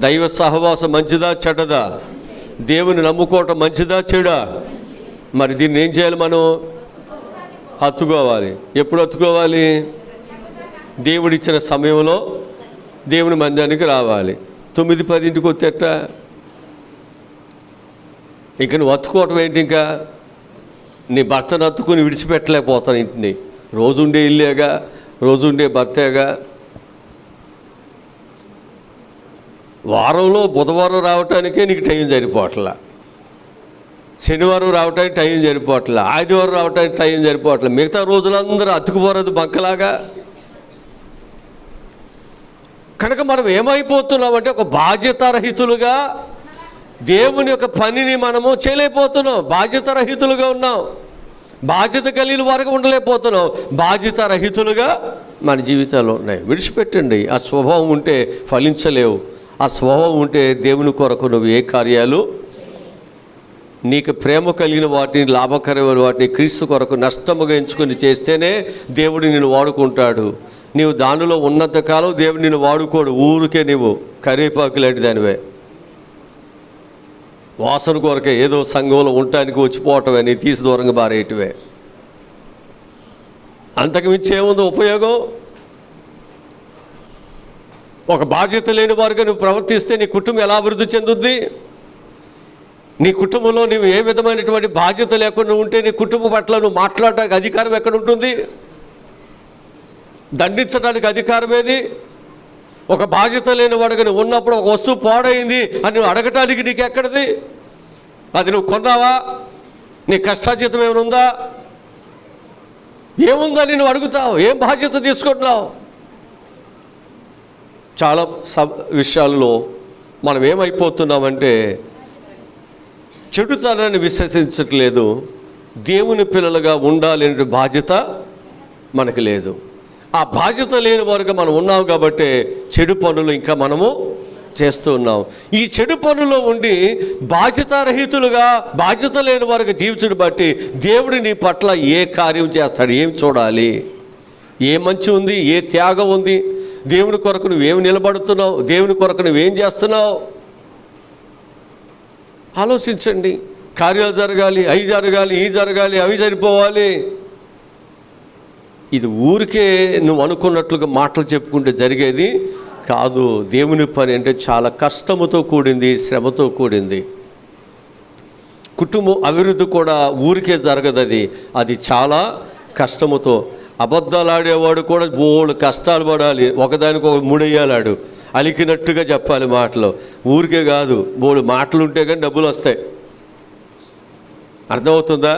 దైవ సహవాసం మంచిదా చెడ్డదా? దేవుని నమ్ముకోవటం మంచిదా చెడా? మరి దీన్ని ఏం చేయాలి? మనం హత్తుకోవాలి. ఎప్పుడు హత్తుకోవాలి? దేవుడిచ్చిన సమయంలో దేవుని మందిరానికి రావాలి. 9-10 వచ్చేట ఇంక నువ్వు హత్తుకోవటం ఏంటి? ఇంకా నీ భర్తను హత్తుకుని విడిచిపెట్టలేకపోతాను ఇంటిని. రోజుండే ఇల్లేగా, రోజుండే భర్తేగా. వారంలో బుధవారం రావటానికే నీకు టైం సరిపోవట్లా, శనివారం రావటానికి టైం సరిపోవట్లా, ఆదివారం రావటానికి టైం సరిపోవట్లా. మిగతా రోజులందరూ అతుకుపోరదు బంకలాగా. కనుక మనం ఏమైపోతున్నామంటే ఒక బాధ్యతారహితులుగా దేవుని యొక్క పనిని మనము చేయలేకపోతున్నాం. బాధ్యతారహితులుగా ఉన్నాం. బాధ్యత కలిగిన వరకు ఉండలేకపోతున్నాం. బాధ్యతారహితులుగా మన జీవితాల్లో ఉన్నాయి. విడిచిపెట్టండి. ఆ స్వభావం ఉంటే ఫలించలేవు. ఆ స్వభావం ఉంటే దేవుని కొరకు నువ్వు ఏ కార్యాలు, నీకు ప్రేమ కలిగిన వాటిని, లాభకరమైన వాటిని క్రీస్తు కొరకు నష్టముగా ఎంచుకొని చేస్తేనే దేవుడు నిన్ను వాడుకుంటాడు. నీవు దానిలో ఉన్నంతకాలం దేవుడు నిన్ను వాడుకోడు. ఊరికే నీవు కరివేపాకు లాంటి దానివే, వాసన కొరకే ఏదో సంఘంలో ఉండటానికి వచ్చిపోవటమే, నీ తీసి దూరంగా బారేయటమే. అంతకుమించి ఏముందో ఉపయోగం? ఒక బాధ్యత లేని వారుగా నువ్వు ప్రవర్తిస్తే నీ కుటుంబం ఎలా అభివృద్ధి చెందుద్ది? నీ కుటుంబంలో నువ్వు ఏ విధమైనటువంటి బాధ్యత లేకుండా ఉంటే నీ కుటుంబం పట్ల నువ్వు మాట్లాడటానికి అధికారం ఎక్కడ ఉంటుంది? దండించడానికి అధికారం ఏది? ఒక బాధ్యత లేని వాడుగా నువ్వు ఉన్నప్పుడు ఒక వస్తువు పాడైంది అని నువ్వు అడగటానికి నీకు ఎక్కడిది? అది నువ్వు కొన్నావా? నీ కష్టాజీతం ఏమైనా ఉందా? ఏముందని నువ్వు అడుగుతావు? ఏం బాధ్యత తీసుకుంటున్నావు? చాలా విషయాల్లో మనం ఏమైపోతున్నామంటే చెడుతనాన్ని విశ్వసించట్లేదు. దేవుని పిల్లలుగా ఉండాలనే బాధ్యత మనకు లేదు. ఆ బాధ్యత లేని వారుగా మనం ఉన్నాం కాబట్టి చెడు పనులు ఇంకా మనము చేస్తూ ఉన్నాం. ఈ చెడు పనుల్లో ఉండి బాధ్యతారహితులుగా బాధ్యత లేని వారికి జీవించడం బట్టి దేవుడు నీ పట్ల ఏ కార్యం చేస్తాడు? ఏం చూడాలి? ఏ మంచి ఉంది? ఏ త్యాగం ఉంది? దేవుని కొరకు నువ్వేమి నిలబడుతున్నావు? దేవుని కొరకు నువ్వేం చేస్తున్నావు? ఆలోచించండి. కార్యాలు జరగాలి, అవి జరగాలి, ఈ జరగాలి, అవి సరిపోవాలి. ఇది ఊరికే నువ్వు అనుకున్నట్లుగా మాటలు చెప్పుకుంటే జరిగేది కాదు. దేవుని పని అంటే చాలా కష్టముతో కూడింది, శ్రమతో కూడింది. కుటుంబం అభివృద్ధి కూడా ఊరికే జరగదు. అది చాలా కష్టముతో. అబద్ధాలు ఆడేవాడు కూడా బోడు కష్టాలు పడాలి. ఒకదానికి ఒక ముడేయాలాడు, అలికినట్టుగా చెప్పాలి మాటలు. ఊరికే కాదు, బోడు మాటలు ఉంటే కానీ డబ్బులు వస్తాయి. అర్థమవుతుందా?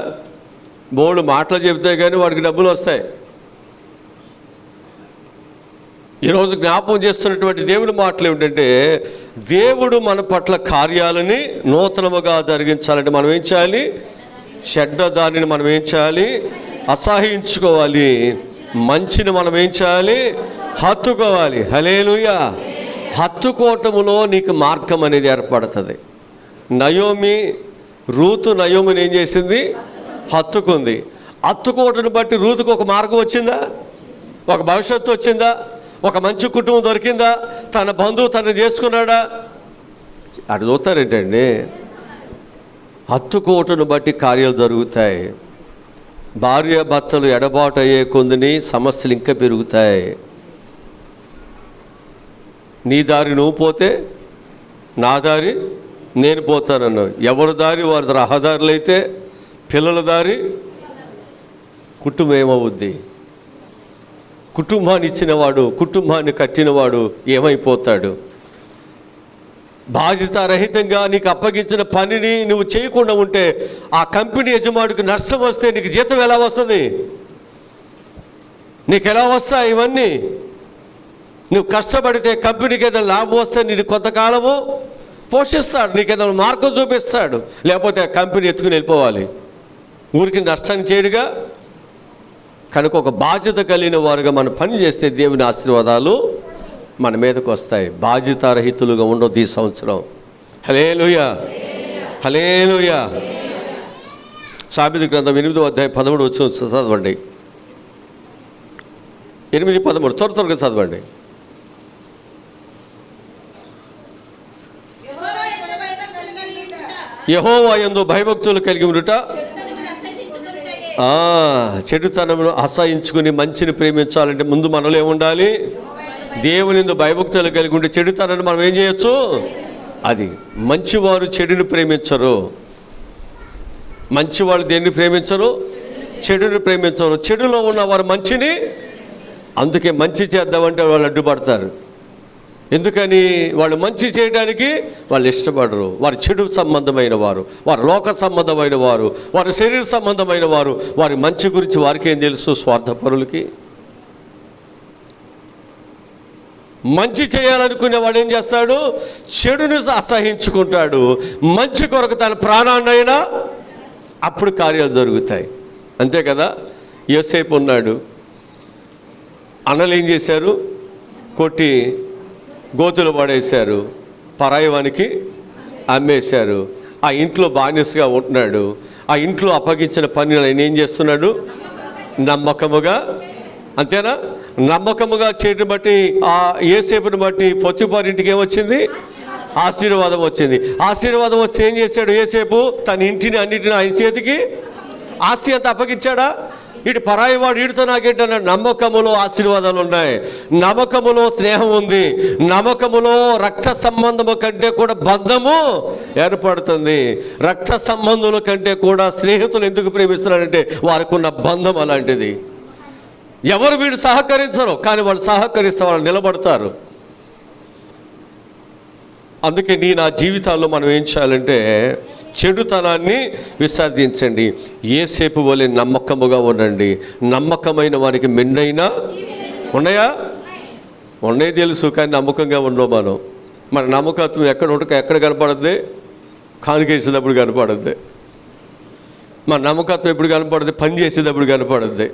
బోడు మాటలు చెప్తే కానీ వాడికి డబ్బులు వస్తాయి. ఈరోజు జ్ఞాపకం చేస్తున్నటువంటి దేవుడి మాటలు ఏమిటంటే, దేవుడు మన పట్ల కార్యాలని నూతనముగా జరిగించాలంటే మనం ఏం చేయాలి? చెడ్డ దానిని మనం ఏం చేయాలి? అసహించుకోవాలి. మంచిని మనం ఏం చేయాలి? హత్తుకోవాలి. హల్లెలూయా. హత్తుకోవటములో నీకు మార్గం అనేది ఏర్పడుతుంది. నయోమిని ఏం చేసింది? హత్తుకుంది. హత్తుకోవటం బట్టి రూతుకు ఒక మార్గం వచ్చిందా? ఒక భవిష్యత్తు వచ్చిందా? ఒక మంచి కుటుంబం దొరికిందా? తన బంధువు తను చేసుకున్నాడా? అటు చూస్తారేంటండి? హత్తుకోవటను బట్టి కార్యాలు జరుగుతాయి. భార్య భర్తలు ఎడబాటు అయ్యే కొందిని సమస్యలు ఇంకా పెరుగుతాయి. నీ దారి నువ్వు పోతే నా దారి నేను పోతానన్నావు. ఎవరి దారి వారి రహదారులు అయితే పిల్లల దారి కుటుంబం ఏమవుద్ది? కుటుంబాన్ని ఇచ్చినవాడు, కుటుంబాన్ని కట్టినవాడు ఏమైపోతాడు? బాధ్యతారహితంగా నీకు అప్పగించిన పనిని నువ్వు చేయకుండా ఉంటే ఆ కంపెనీ యజమానికి నష్టం వస్తే నీకు జీతం ఎలా వస్తుంది? నీకు ఎలా వస్తాయి ఇవన్నీ? నువ్వు కష్టపడితే కంపెనీకి ఏదైనా లాభం వస్తే నేను కొంతకాలము పోషిస్తాడు, నీకు ఏదైనా మార్గం చూపిస్తాడు. లేకపోతే ఆ కంపెనీ ఎత్తుకుని వెళ్ళిపోవాలి. ఊరికి నష్టాన్ని చేయడుగా. కనుక ఒక బాధ్యత కలిగిన వారుగా మనం పని చేస్తే దేవుని ఆశీర్వాదాలు మన మీదకు వస్తాయి. బాధ్యతారహితులుగా ఉండొద్దు ఈ సంవత్సరం. హల్లెలూయా, హల్లెలూయా. సామెతల గ్రంథం 8వ అధ్యాయం 13 వచ్చిన చదవండి. 8:13 త్వరగా చదవండి. యెహోవా యందు భయభక్తులు కలిగి ఉండుట, చెడుతనమును అసహించుకుని మంచిని ప్రేమించాలంటే ముందు మనలో ఏముండాలి? దేవుని యందు భయభక్తులు కలిగి ఉంటే చెడుతనాన్ని మనం ఏం చేయొచ్చు? అది మంచివారు చెడుని ప్రేమించరు. మంచివాళ్ళు దేన్ని ప్రేమించరు? చెడుని ప్రేమించరు. చెడులో ఉన్నవారు మంచిని, అందుకే మంచి చేద్దామంటే వాళ్ళు అడ్డుపడతారు. ఎందుకని? వాళ్ళు మంచి చేయడానికి వాళ్ళు ఇష్టపడరు. వారు చెడు సంబంధమైన వారు, వారు లోక సంబంధమైన వారు, వారు శరీర సంబంధమైన వారు. వారి మంచి గురించి వారికి ఏం తెలుసు? స్వార్థపరులకి. మంచి చేయాలనుకునే వాడు ఏం చేస్తాడు? చెడును అసహించుకుంటాడు. మంచి కొరకు తన ప్రాణాన్నైనా అప్పుడు కార్యాలు జరుగుతాయి. అంతే కదా? యోసేపు ఉన్నాడు. అన్నలు ఏం చేశారు? కొట్టి గోతులు పడేశారు, పరాయివానికి అమ్మేశారు. ఆ ఇంట్లో బానిసగా ఉంటున్నాడు. ఆ ఇంట్లో అప్పగించిన పని ఆయన ఏం చేస్తున్నాడు? నమ్మకముగా. అంతేనా? నమ్మకముగా చేయడం బట్టి ఆ యోసేపుని బట్టి పొత్తిఫారు ఇంటికి ఏమొచ్చింది? ఆశీర్వాదం వచ్చింది. ఆశీర్వాదం వస్తే ఏం చేశాడు యోసేపు? తన ఇంటిని అన్నిటిని ఆయన చేతికి ఆస్తి అంతా అప్పగించాడా? ఇటు పరాయివాడు ఈడుతో నాకేంటన్నా? నమ్మకములో ఆశీర్వాదాలు ఉన్నాయి, నమ్మకములో స్నేహం ఉంది, నమ్మకములో రక్త సంబంధము కంటే కూడా బంధము ఏర్పడుతుంది. రక్త సంబంధుల కంటే కూడా స్నేహితులు ఎందుకు ప్రేమిస్తున్నారంటే వారికి ఉన్న బంధం అలాంటిది. ఎవరు వీడు సహకరించరు, కానీ వాళ్ళు సహకరిస్తే వాళ్ళు నిలబడతారు. అందుకే నా జీవితాల్లో మనం ఏం చేయాలంటే చెడుతనాన్ని విసర్జించండి. యోసేపు వలె నమ్మకముగా ఉండండి. నమ్మకమైన వారికి మెండైనా ఉన్నాయా? ఉన్నాయి తెలుసు, కానీ నమ్మకంగా ఉండవు. మన నమ్మకత్వం ఎక్కడ కనపడద్ది? కానుకేసేటప్పుడు కనపడద్ది. మన నమ్మకత్వం ఎప్పుడు కనపడద్ది? పని చేసేటప్పుడు కనపడద్ది.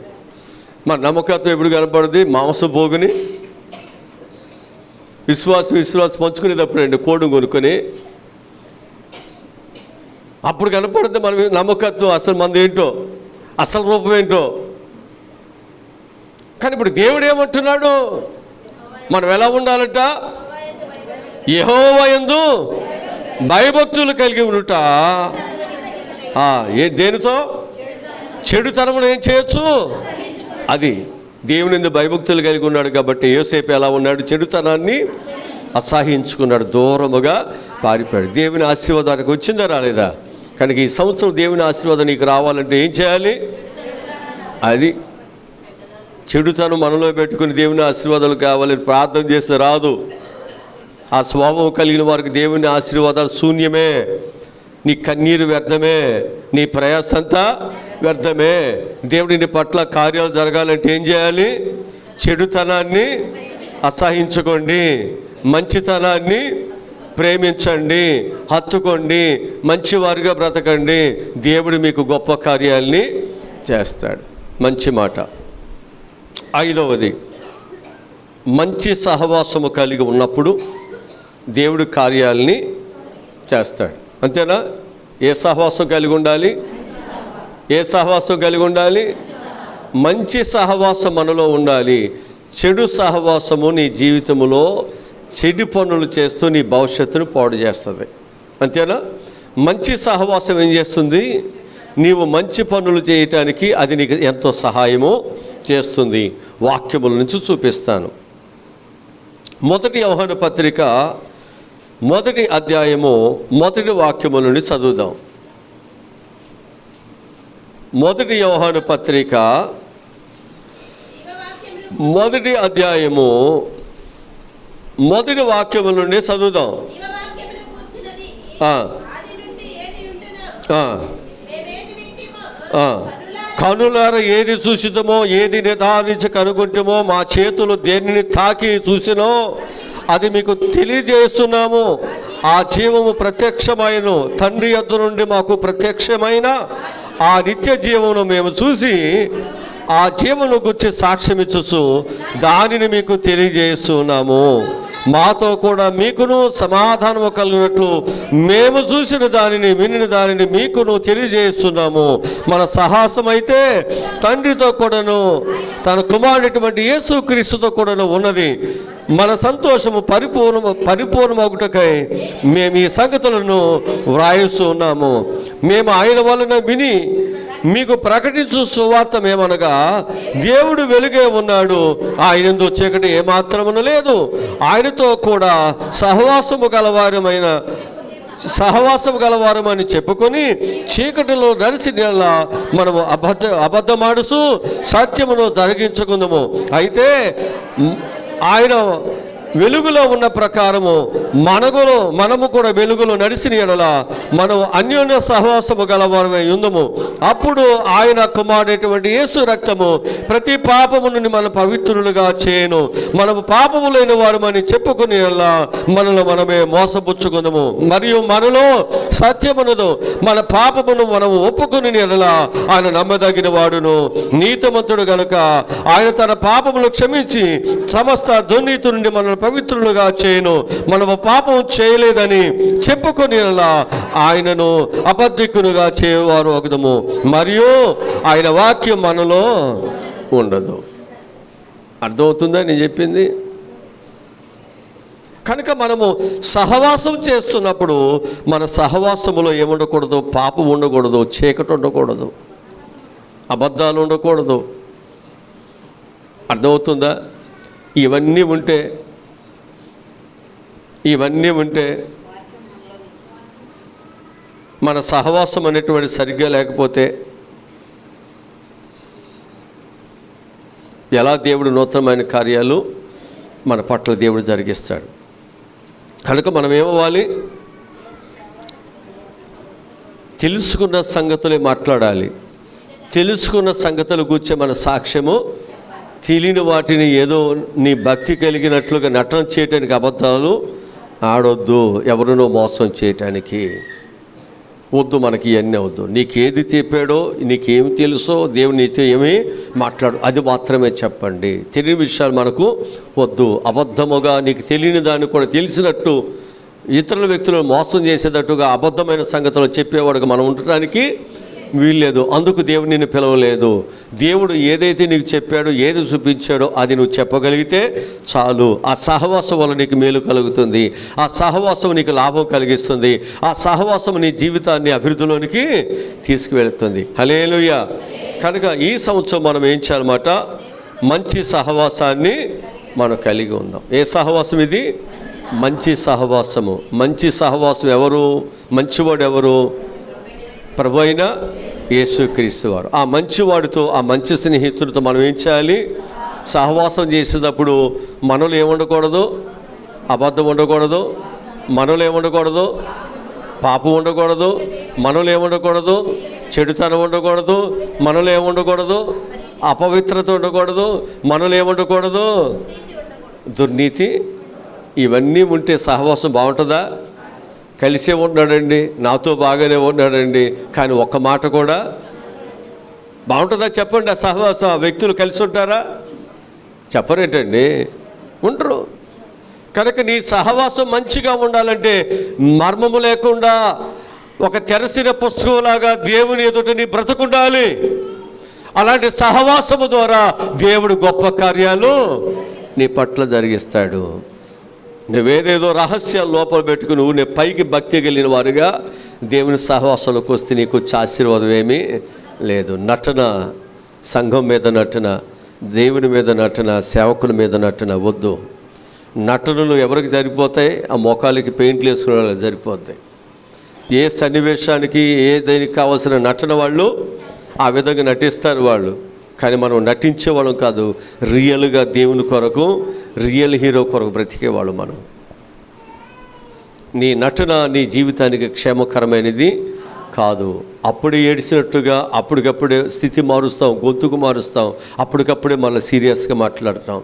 మన నమ్మకత్వం ఎప్పుడు కనపడుతుంది? మాంసం పోగుని విశ్వాసం పంచుకునేటప్పుడు అండి, కోడు కొనుక్కొని అప్పుడు కనపడుతుంది మన నమ్మకత్వం, అసలు మనది ఏంటో, అసలు రూపం ఏంటో. కానీ ఇప్పుడు దేవుడు ఏమంటున్నాడు? మనం ఎలా ఉండాలంట? యెహోవా యందు భయభక్తులు కలిగి ఉండుట. దేనితో? చెడుతనమును ఏం చేయొచ్చు? అది దేవుని యందు భయభక్తులు కలిగి ఉన్నాడు కాబట్టి యోసేపు ఎలా ఉన్నాడు? చెడుతనాన్ని అసహించుకున్నాడు, దూరముగా పారిపోయాడు. దేవుని ఆశీర్వాదానికి వచ్చిందా రాలేదా? కనుక ఈ సంవత్సరం దేవుని ఆశీర్వాదం నీకు రావాలంటే ఏం చేయాలి? అది చెడుతనం మనలో పెట్టుకుని దేవుని ఆశీర్వాదాలు కావాలని ప్రార్థన చేస్తే రాదు. ఆ స్వభావం కలిగిన వారికి దేవుని ఆశీర్వాదాలు శూన్యమే. నీ కన్నీరు వ్యర్థమే, నీ ప్రయాస అంతా వ్యర్థమే. దేవుడి పట్ల కార్యాలు జరగాలంటే ఏం చేయాలి? చెడుతనాన్ని అసహించుకోండి, మంచితనాన్ని ప్రేమించండి, హత్తుకోండి, మంచివారిగా బ్రతకండి. దేవుడు మీకు గొప్ప కార్యాలని చేస్తాడు. మంచి మాట. 5వది, మంచి సహవాసము కలిగి ఉన్నప్పుడు దేవుడు కార్యాలని చేస్తాడు. అంతేనా? ఏ సహవాసం కలిగి ఉండాలి? ఏ సహవాసం కలిగి ఉండాలి? మంచి సహవాసం మనలో ఉండాలి. చెడు సహవాసము నీ జీవితంలో చెడు పనులు చేస్తూ నీ భవిష్యత్తును పాడు చేస్తుంది. అంతేనా? మంచి సహవాసం ఏం చేస్తుంది? నీవు మంచి పనులు చేయటానికి అది నీకు ఎంతో సహాయము చేస్తుంది. వాక్యముల నుంచి చూపిస్తాను. 1 యోహాను పత్రిక 1వ అధ్యాయము 1వ వాక్యము నుండి చదువుదాం. 1 యోహాను పత్రిక 1వ అధ్యాయము 1వ వాక్యము నుండి చదువుదాం. కనులారా ఏది చూసిదమో, ఏది నిర్ధారించి కనుగొంటామో, మా చేతులు దేనిని తాకి చూసినో అది మీకు తెలియజేస్తున్నాము. ఆ జీవము ప్రత్యక్షమైన తండ్రి యొద్ద నుండి మాకు ప్రత్యక్షమైన ఆ నిత్య జీవమును మేము చూసి ఆ జీవమును గురించి సాక్ష్యమిచ్చు దానిని మీకు తెలియజేస్తున్నాము. మాతో కూడా మీకును సమాధానము కలిగినట్లు మేము చూసిన దానిని వినిన దానిని మీకును తెలియజేస్తున్నాము. మన సాహసం అయితే తండ్రితో కూడాను తన కుమారుడైనటువంటి యేసుక్రీస్తుతో కూడాను ఉన్నది. మన సంతోషము పరిపూర్ణమగుటకై మేము ఈ సంగతులను వ్రాయిస్తున్నాము. మేము ఆయన వలన విని మీకు ప్రకటించు సువార్తమేమనగా, దేవుడు వెలుగే ఉన్నాడు, ఆయనందు చీకటి ఏమాత్రమును లేదు. ఆయనతో కూడా సహవాసము గలవారమని చెప్పుకొని చీకటిలో నడిచి మనము అబద్ధమాడుచు సత్యమును జరిగించుకుందాము. అయితే ఆయన వెలుగులో ఉన్న ప్రకారము మనము కూడా వెలుగులో నడిచిన ఎడల మనం అన్యోన్య సహవాసము గలవారమై ఉందము. అప్పుడు ఆయన కుమారుడైనటువంటి యేసు రక్తము ప్రతి పాపము నుండి మన పవిత్రులుగా చేయను. మనము పాపము లేని వారమని చెప్పుకుని ఎడల మనలో మనమే మోసపుచ్చుకుందాము. మరియు మనలో సత్యమునదు మన పాపమును మనము ఒప్పుకుని ఎడల ఆయన నమ్మదగిన వాడును నీతిమంతుడు గనుక ఆయన తన పాపములు క్షమించి సమస్త దుర్నీతి నుండి మనల్ని పవిత్రులుగా చేయను. మనము పాపం చేయలేదని చెప్పుకొని ఆయనను అబద్ధికునుగా చేయవారు ఒకదము. మరియు ఆయన వాక్యం మనలో ఉండదు. అర్థమవుతుందా నేను చెప్పింది? కనుక మనము సహవాసం చేస్తున్నప్పుడు మన సహవాసములో ఏముండకూడదు? పాపం ఉండకూడదు, చీకటి ఉండకూడదు, అబద్ధాలు ఉండకూడదు. అర్థమవుతుందా? ఇవన్నీ ఉంటే మన సహవాసం అనేటువంటి సరిగ్గా లేకపోతే ఎలా దేవుడు నూతనమైన కార్యాలు మన పట్ల దేవుడు జరిగిస్తాడు. కనుక మనం ఏమవ్వాలి? తెలుసుకున్న సంగతులే మాట్లాడాలి. తెలుసుకున్న సంగతుల గురించి మన సాక్ష్యము, తెలియని వాటిని ఏదో నీ భక్తి కలిగినట్లుగా నటన చేయటానికి అబద్ధాలు ఆడొద్దు, ఎవరినో మోసం చేయటానికి. వద్దు, మనకి ఇవన్నీ వద్దు. నీకేది చెప్పాడో, నీకేమి తెలుసో, దేవుడు నీతో ఏమి మాట్లాడు, అది మాత్రమే చెప్పండి. తెలియని విషయాలు మనకు వద్దు. అబద్ధముగా నీకు తెలియని దాన్ని కూడా తెలిసినట్టు ఇతరుల వ్యక్తులను మోసం చేసేటట్టుగా అబద్ధమైన సంగతులు చెప్పేవాడుగా మనం ఉండటానికి వీల్లేదు. అందుకు దేవుడు నిన్ను పిలవలేదు. దేవుడు ఏదైతే నీకు చెప్పాడో, ఏది చూపించాడో అది నువ్వు చెప్పగలిగితే చాలు. ఆ సహవాసం వల్ల నీకు మేలు కలుగుతుంది. ఆ సహవాసం నీకు లాభం కలిగిస్తుంది. ఆ సహవాసం నీ జీవితాన్ని అభివృద్ధిలోనికి తీసుకువెళుతుంది. హల్లెలూయా. కనుక ఈ సంవత్సరం మనం ఏం చేయాలన్నమాట, మంచి సహవాసాన్ని మనం కలిగి ఉందాం. ఏ సహవాసం ఇది? మంచి సహవాసము. మంచి సహవాసం ఎవరు? మంచివాడు ఎవరు? ప్రభు అయిన యేసుక్రీస్తు వారు. ఆ మంచివాడితో, ఆ మంచి స్నేహితుడితో మనం ఏం చేయాలి? సహవాసం చేసేటప్పుడు మనలో ఏముండకూడదు? అబద్ధం ఉండకూడదు. మనలో ఏముండకూడదు? పాపం ఉండకూడదు. మనలో ఏముండకూడదు? చెడుతనం ఉండకూడదు. మనలో ఏముండకూడదు? అపవిత్రత ఉండకూడదు. మనలో ఏముండకూడదు? దుర్నీతి. ఇవన్నీ ఉంటే సహవాసం బాగుంటుందా? కలిసే ఉంటున్నాడండి, నాతో బాగానే ఉంటున్నాడండి, కానీ ఒక్క మాట కూడా బాగుంటుందా చెప్పండి? ఆ సహవాసం వ్యక్తులు కలిసి ఉంటారా? చెప్పరేంటండి, ఉండరు. కనుక నీ సహవాసం మంచిగా ఉండాలంటే మర్మము లేకుండా ఒక తెరసిన పుస్తకంలాగా దేవుని ఎదుట నీ బ్రతుకుండాలి. అలాంటి సహవాసము ద్వారా దేవుడు గొప్ప కార్యాలు నీ పట్ల జరిగిస్తాడు. నువ్వేదేదో రహస్యాలు లోపల పెట్టుకుని నువ్వు పైకి భక్తి కలిగిన వారుగా దేవుని సహవాసంలోకి వస్తే నీకు వచ్చే ఆశీర్వాదం ఏమీ లేదు. నటన, సంఘం మీద నటన, దేవుని మీద నటన, సేవకుల మీద నటన వద్దు. నటనలు ఎవరికి సరిపోతాయి? ఆ మోకాలికి పెయింట్లు వేసుకునే వాళ్ళకి సరిపోతాయి. ఏ సన్నివేశానికి ఏ దేనికి కావాల్సిన నటన వాళ్ళు ఆ విధంగా నటిస్తారు వాళ్ళు. కానీ మనం నటించే వాళ్ళం కాదు, రియల్గా దేవుని కొరకు, రియల్ హీరో కొరకు బ్రతికేవాళ్ళు మనం. నీ నటన నీ జీవితానికి క్షేమకరమైనది కాదు. అప్పుడే ఏడిసినట్లుగా అప్పటికప్పుడే స్థితి మారుస్తాం, గొంతుకు మారుస్తాం, అప్పటికప్పుడే మళ్ళీ సీరియస్గా మాట్లాడతాం.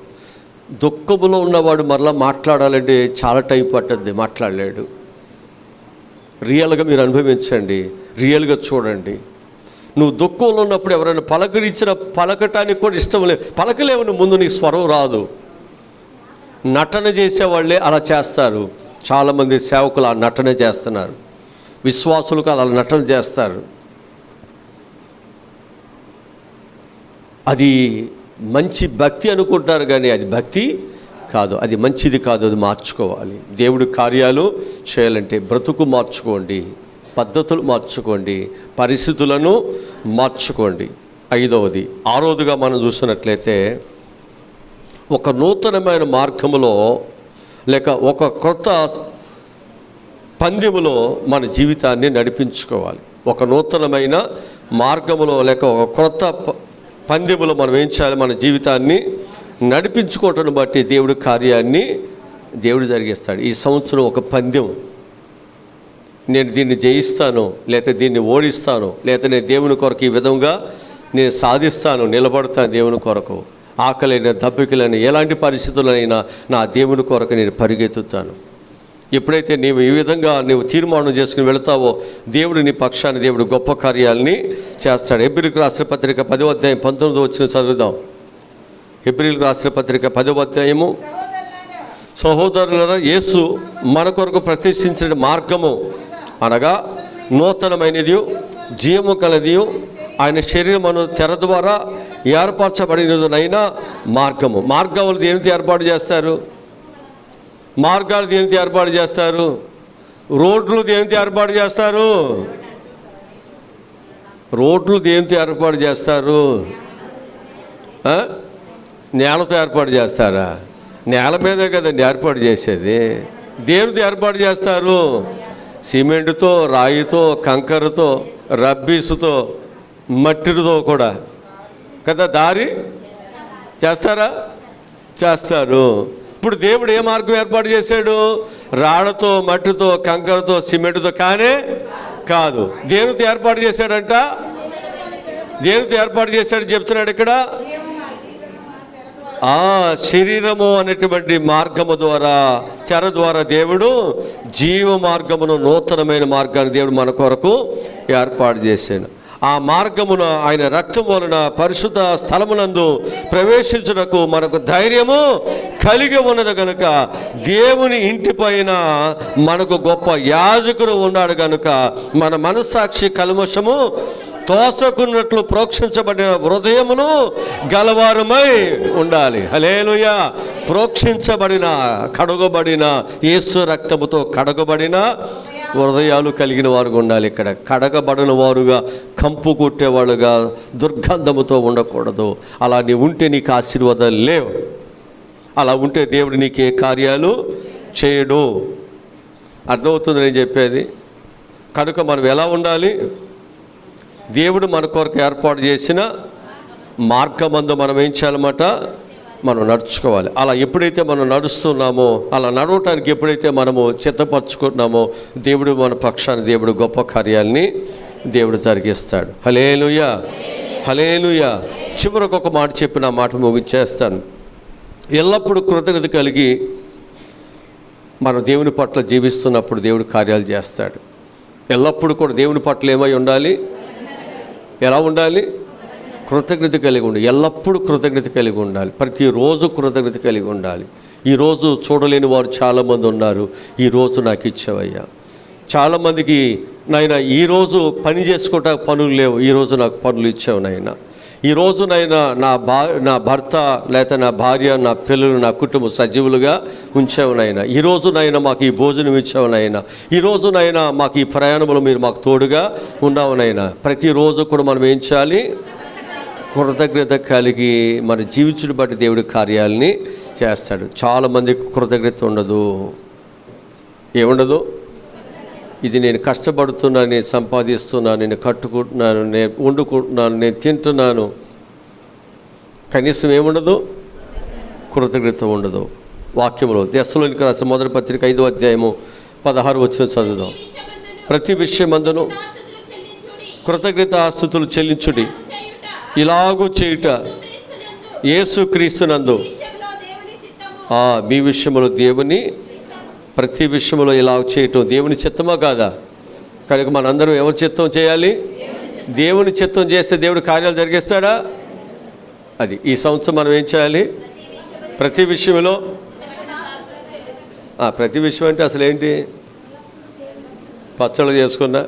దుఃఖములో ఉన్నవాడు మరలా మాట్లాడాలంటే చాలా టైం పట్టుద్ది, మాట్లాడలేడు. రియల్గా మీరు అనుభవించండి, రియల్గా చూడండి. నువ్వు దుఃఖంలో ఉన్నప్పుడు ఎవరైనా పలకరించిన పలకటానికి కూడా ఇష్టం లేదు, పలకలేవని ముందు నీ స్వరం రాదు. నటన చేసేవాళ్ళే అలా చేస్తారు. చాలామంది సేవకులు ఆ నటన చేస్తున్నారు, విశ్వాసులకు అలా నటన చేస్తారు. అది మంచి భక్తి అనుకుంటారు, కానీ అది భక్తి కాదు, అది మంచిది కాదు. అది మార్చుకోవాలి. దేవుడి కార్యాలు చేయాలంటే బ్రతుకు మార్చుకోండి, పద్ధతులు మార్చుకోండి, పరిస్థితులను మార్చుకోండి. 5వది, 6వదిగా మనం చూసినట్లయితే ఒక నూతనమైన మార్గములో లేక ఒక క్రొత్త పందెములో మన జీవితాన్ని నడిపించుకోవాలి. ఒక నూతనమైన మార్గములో లేక ఒక క్రొత్త పందెములో మనం ఏం చేయాలి? మన జీవితాన్ని నడిపించుకోవటాన్ని బట్టి దేవుడి కార్యాన్ని దేవుడు జరిగిస్తాడు. ఈ సంవత్సరం ఒక పందెం. నేను దీన్ని జయిస్తాను, లేకపోతే దీన్ని ఓడిస్తాను, లేకపోతే నేను దేవుని కొరకు ఈ విధంగా నేను సాధిస్తాను, నిలబడతాను దేవుని కొరకు. ఆకలైన, దప్పికలైన, ఎలాంటి పరిస్థితులైనా నా దేవుని కొరకు నేను పరిగెత్తుతాను. ఎప్పుడైతే నీవు ఈ విధంగా నీవు తీర్మానం చేసుకుని వెళతావో దేవుడు నీ పక్షాన్ని, దేవుడు గొప్ప కార్యాలని చేస్తాడు. హెబ్రీయులకు రాసిన పత్రిక 10వ అధ్యాయం 19వ వచనం చదువుదాం. హెబ్రీయులకు రాసిన పత్రిక 10వ అధ్యాయము. సహోదరులారా, యేసు మన కొరకు ప్రతిష్ఠించిన మార్గము అనగా నూతనమైనది, జీవము కలది, ఆయన శరీరమును తెర ద్వారా ఏర్పరచబడినదైన మార్గము. మార్గాలు దేనితో ఏర్పాటు చేస్తారు? మార్గాలు దేనితో ఏర్పాటు చేస్తారు? రోడ్లు దేనితో ఏర్పాటు చేస్తారు? రోడ్లు దేనితో ఏర్పాటు చేస్తారు? నేలతో ఏర్పాటు చేస్తారా? నేల మీదే కదండి ఏర్పాటు చేసేది. దేనితో ఏర్పాటు చేస్తారు? సిమెంటుతో, రాయితో, కంకరతో, రబ్బీసుతో, మట్టితో కూడా కదా దారి చేస్తారా? చేస్తారు. ఇప్పుడు దేవుడు ఏ మార్గం ఏర్పాటు చేశాడు? రాళ్లతో, మట్టితో, కంకరతో, సిమెంటుతో కానే కాదు. దేనితో ఏర్పాటు చేశాడంట? దేనితో ఏర్పాటు చేశాడు చెప్తున్నాడు ఇక్కడ. శరీరము అనేటువంటి మార్గము ద్వారా, చెర ద్వారా దేవుడు జీవ మార్గమును, నూతనమైన మార్గాన్ని దేవుడు మన కొరకు ఏర్పాటు చేశాడు. ఆ మార్గమున ఆయన రక్తం వలన పరిశుద్ధ స్థలమునందు ప్రవేశించుటకు మనకు ధైర్యము కలిగి ఉన్నది కనుక, దేవుని ఇంటి పైన మనకు గొప్ప యాజకుడు ఉన్నాడు కనుక, మన మనస్సాక్షి కల్మషము తోసకున్నట్లు ప్రోక్షించబడిన హృదయమును గలవారమై ఉండాలి. హల్లెలూయా. ప్రోక్షించబడిన, కడగబడిన, యేసు రక్తముతో కడగబడిన హృదయాలు కలిగిన వారుగా ఉండాలి. ఇక్కడ కడగబడిన వారుగా, కంపు కొట్టేవాళ్ళుగా, దుర్గంధముతో ఉండకూడదు. అలా నీ ఉంటే నీకు ఆశీర్వాదాలు లేవు. అలా ఉంటే దేవుడు నీకే కార్యాలు చేయడు. అర్థమవుతుంది నేను చెప్పేది? కనుక మనం ఎలా ఉండాలి? దేవుడు మన కొరకు ఏర్పాటు చేసిన మార్గమందు మనం ఏం చేయాలన్నమాట? మనం నడుచుకోవాలి. అలా ఎప్పుడైతే మనం నడుస్తున్నామో, అలా నడవటానికి ఎప్పుడైతే మనము చిత్తపరచుకుంటున్నామో, దేవుడు మన పక్షాన్ని, దేవుడు గొప్ప కార్యాలని దేవుడు జరిగిస్తాడు. హల్లెలూయా, హల్లెలూయా. చివరికి ఒక మాట చెప్పి నా మాట ముగించేస్తాను. ఎల్లప్పుడూ కృతజ్ఞత కలిగి మనం దేవుని పట్ల జీవిస్తున్నప్పుడు దేవుడు కార్యాలు చేస్తాడు. ఎల్లప్పుడూ కూడా దేవుని పట్ల ఏమై ఉండాలి? ఎలా ఉండాలి? కృతజ్ఞత కలిగి ఉండాలి. ఎల్లప్పుడూ కృతజ్ఞత కలిగి ఉండాలి. ప్రతిరోజు కృతజ్ఞత కలిగి ఉండాలి. ఈరోజు చూడలేని వారు చాలామంది ఉన్నారు. ఈరోజు నాకు ఇచ్చావయ్యా. చాలామందికి నాయన ఈరోజు పని చేసుకోవటానికి పనులు లేవు, ఈరోజు నాకు పనులు ఇచ్చావు నాయన. ఈరోజు నాయన నా భర్త లేకపోతే నా భార్య, నా పిల్లలు, నా కుటుంబం సజీవులుగా ఉంచావు నాయన. ఈరోజు నాయన మాకు ఈ భోజనం ఇచ్చావు నాయన. ఈరోజు నాయన మాకు ఈ ప్రయాణంలో మీరు మాకు తోడుగా ఉన్నావు నాయన. ప్రతిరోజు కూడా మనం ఏం చేయాలి? కృతజ్ఞత కలిగి మన జీవించుని బట్టి దేవుడి కార్యాలని చేస్తాడు. చాలామందికి కృతజ్ఞత ఉండదు. ఏముండదు? ఇది నేను కష్టపడుతున్నాను, నేను సంపాదిస్తున్నాను, నేను కట్టుకుంటున్నాను, నేను వండుకుంటున్నాను, నేను తింటున్నాను, కనీసం ఏముండదు? కృతజ్ఞత ఉండదు. వాక్యంలో తెస్సలోనికీయులకు రాసిన మొదటి పత్రిక 5వ అధ్యాయము 16 వచనం చదువుదాం. ప్రతి విషయమందును కృతజ్ఞతాస్తుతులు చెల్లించుడి, ఇలాగూ చేయుట యేసుక్రీస్తునందు మీ విషయంలో దేవుని, ప్రతి విషయంలో ఇలా చేయటం దేవుని చిత్తమా కాదా? కనుక మనందరం ఎవరి చిత్తం చేయాలి? దేవుని చిత్తం చేస్తే దేవుడు కార్యాలు జరిగిస్తాడా? అది ఈ సంవత్సరం మనం ఏం చేయాలి? ప్రతి విషయంలో, ప్రతి విషయం అంటే అసలు ఏంటి? పచ్చళ్ళు చేసుకున్నా,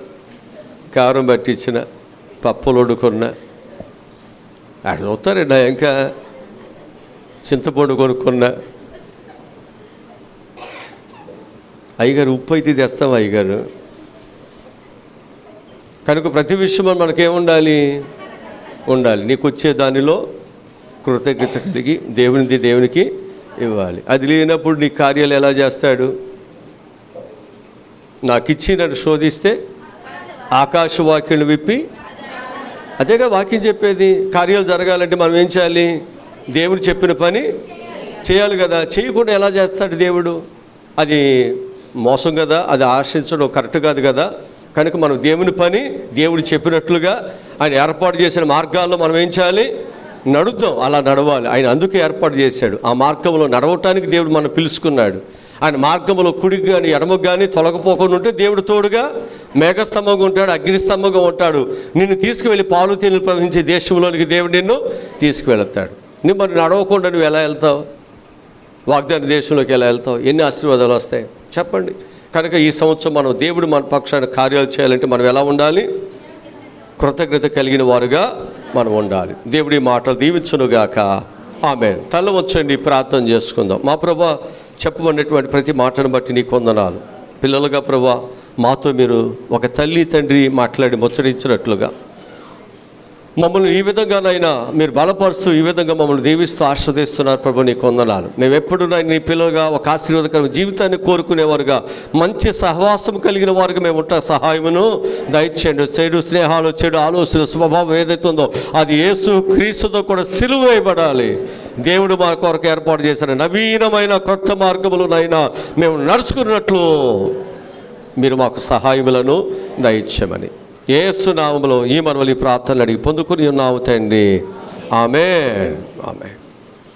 కారం పట్టించిన, పప్పులు వండుకున్నా, అక్కడ చూస్తారండి. ఇంకా చింతపండు కొనుక్కున్నా, అయ్యగారు ఉప్పు అయితే తెస్తాం అయ్యగారు. కనుక ప్రతి విషయంలో మనకేముండాలి? ఉండాలి. నీకు వచ్చే దానిలో కృతజ్ఞత కలిగి దేవునిది దేవునికి ఇవ్వాలి. అది లేనప్పుడు నీ కార్యాలు ఎలా చేస్తాడు? నాకు ఇచ్చి నన్ను శోధిస్తే ఆకాశవాక్యం విప్పి, అదేగా వాక్యం చెప్పేది. కార్యాలు జరగాలంటే మనం ఏం చేయాలి? దేవుడు చెప్పిన పని చేయాలి కదా. చేయకుండా ఎలా చేస్తాడు దేవుడు? అది మోసం కదా, అది ఆశించడం కరెక్ట్ కాదు కదా. కనుక మనం దేవుని పని దేవుడు చెప్పినట్లుగా ఆయన ఏర్పాటు చేసిన మార్గాల్లో మనం ఏం చేయాలి? నడుద్దాం. అలా నడవాలి. ఆయన అందుకే ఏర్పాటు చేశాడు. ఆ మార్గంలో నడవటానికి దేవుడు మనం పిలుచుకున్నాడు. ఆయన మార్గంలో కుడికి కానీ ఎడమకు కానీ తొలగపోకుండా ఉంటే దేవుడు తోడుగా మేఘస్తంభంగా ఉంటాడు, అగ్నిస్తంభంగా ఉంటాడు. నిన్ను తీసుకువెళ్ళి పాలు తేనెలు ప్రవహించే దేశంలోనికి దేవుడు నిన్ను తీసుకువెళతాడు. నువ్వు మరి నడవకుండా నువ్వు ఎలా వెళ్తావు? వాగ్దాన దేశంలోకి ఎలా వెళ్తావు? ఎన్ని ఆశీర్వాదాలు వస్తాయి చెప్పండి. కనుక ఈ సంవత్సరం మనం దేవుడు మన పక్షాన కార్యాలు చేయాలంటే మనం ఎలా ఉండాలి? కృతజ్ఞత కలిగిన వారుగా మనం ఉండాలి. దేవుడి మాటలు దీవించునుగాక. ఆమేన్. తల వచ్చండి, ప్రార్థన చేసుకుందాం. మా ప్రభా, చెప్పబడినటువంటి ప్రతి మాటను బట్టి నీకు వందనాలు. పిల్లలుగా ప్రభా, మాతో మీరు ఒక తల్లి తండ్రి మాట్లాడి ముచ్చరించినట్లుగా మమ్మల్ని ఈ విధంగానైనా మీరు బలపరుస్తూ ఈ విధంగా మమ్మల్ని దీవిస్తూ ఆస్వాదిస్తున్నారు ప్రభు. నీకు వందనాలు. మేము ఎప్పుడు నీ పిల్లలుగా ఒక ఆశీర్వాదకరమైన జీవితాన్ని కోరుకునేవారుగా, మంచి సహవాసం కలిగిన వారుగా మేము ఉంటా. సహాయమును దయచేయండి. చెడు స్నేహాలు, చెడు ఆలోచన, స్వభావం ఏదైతే ఉందో అది యేసు క్రీస్తుతో కూడా సిలువ వేయబడాలి. దేవుడు మా కొరకు ఏర్పాటు చేసిన నవీనమైన కొత్త మార్గములనైనా మేము నడుచుకున్నట్లు మీరు మాకు సహాయములను దయచేయమని యేసు నామములో ఈ మనవలి ప్రార్థనలు అడిగి పొందుకుని ఉన్నాము తండ్రి. ఆమేన్. ఆమేన్.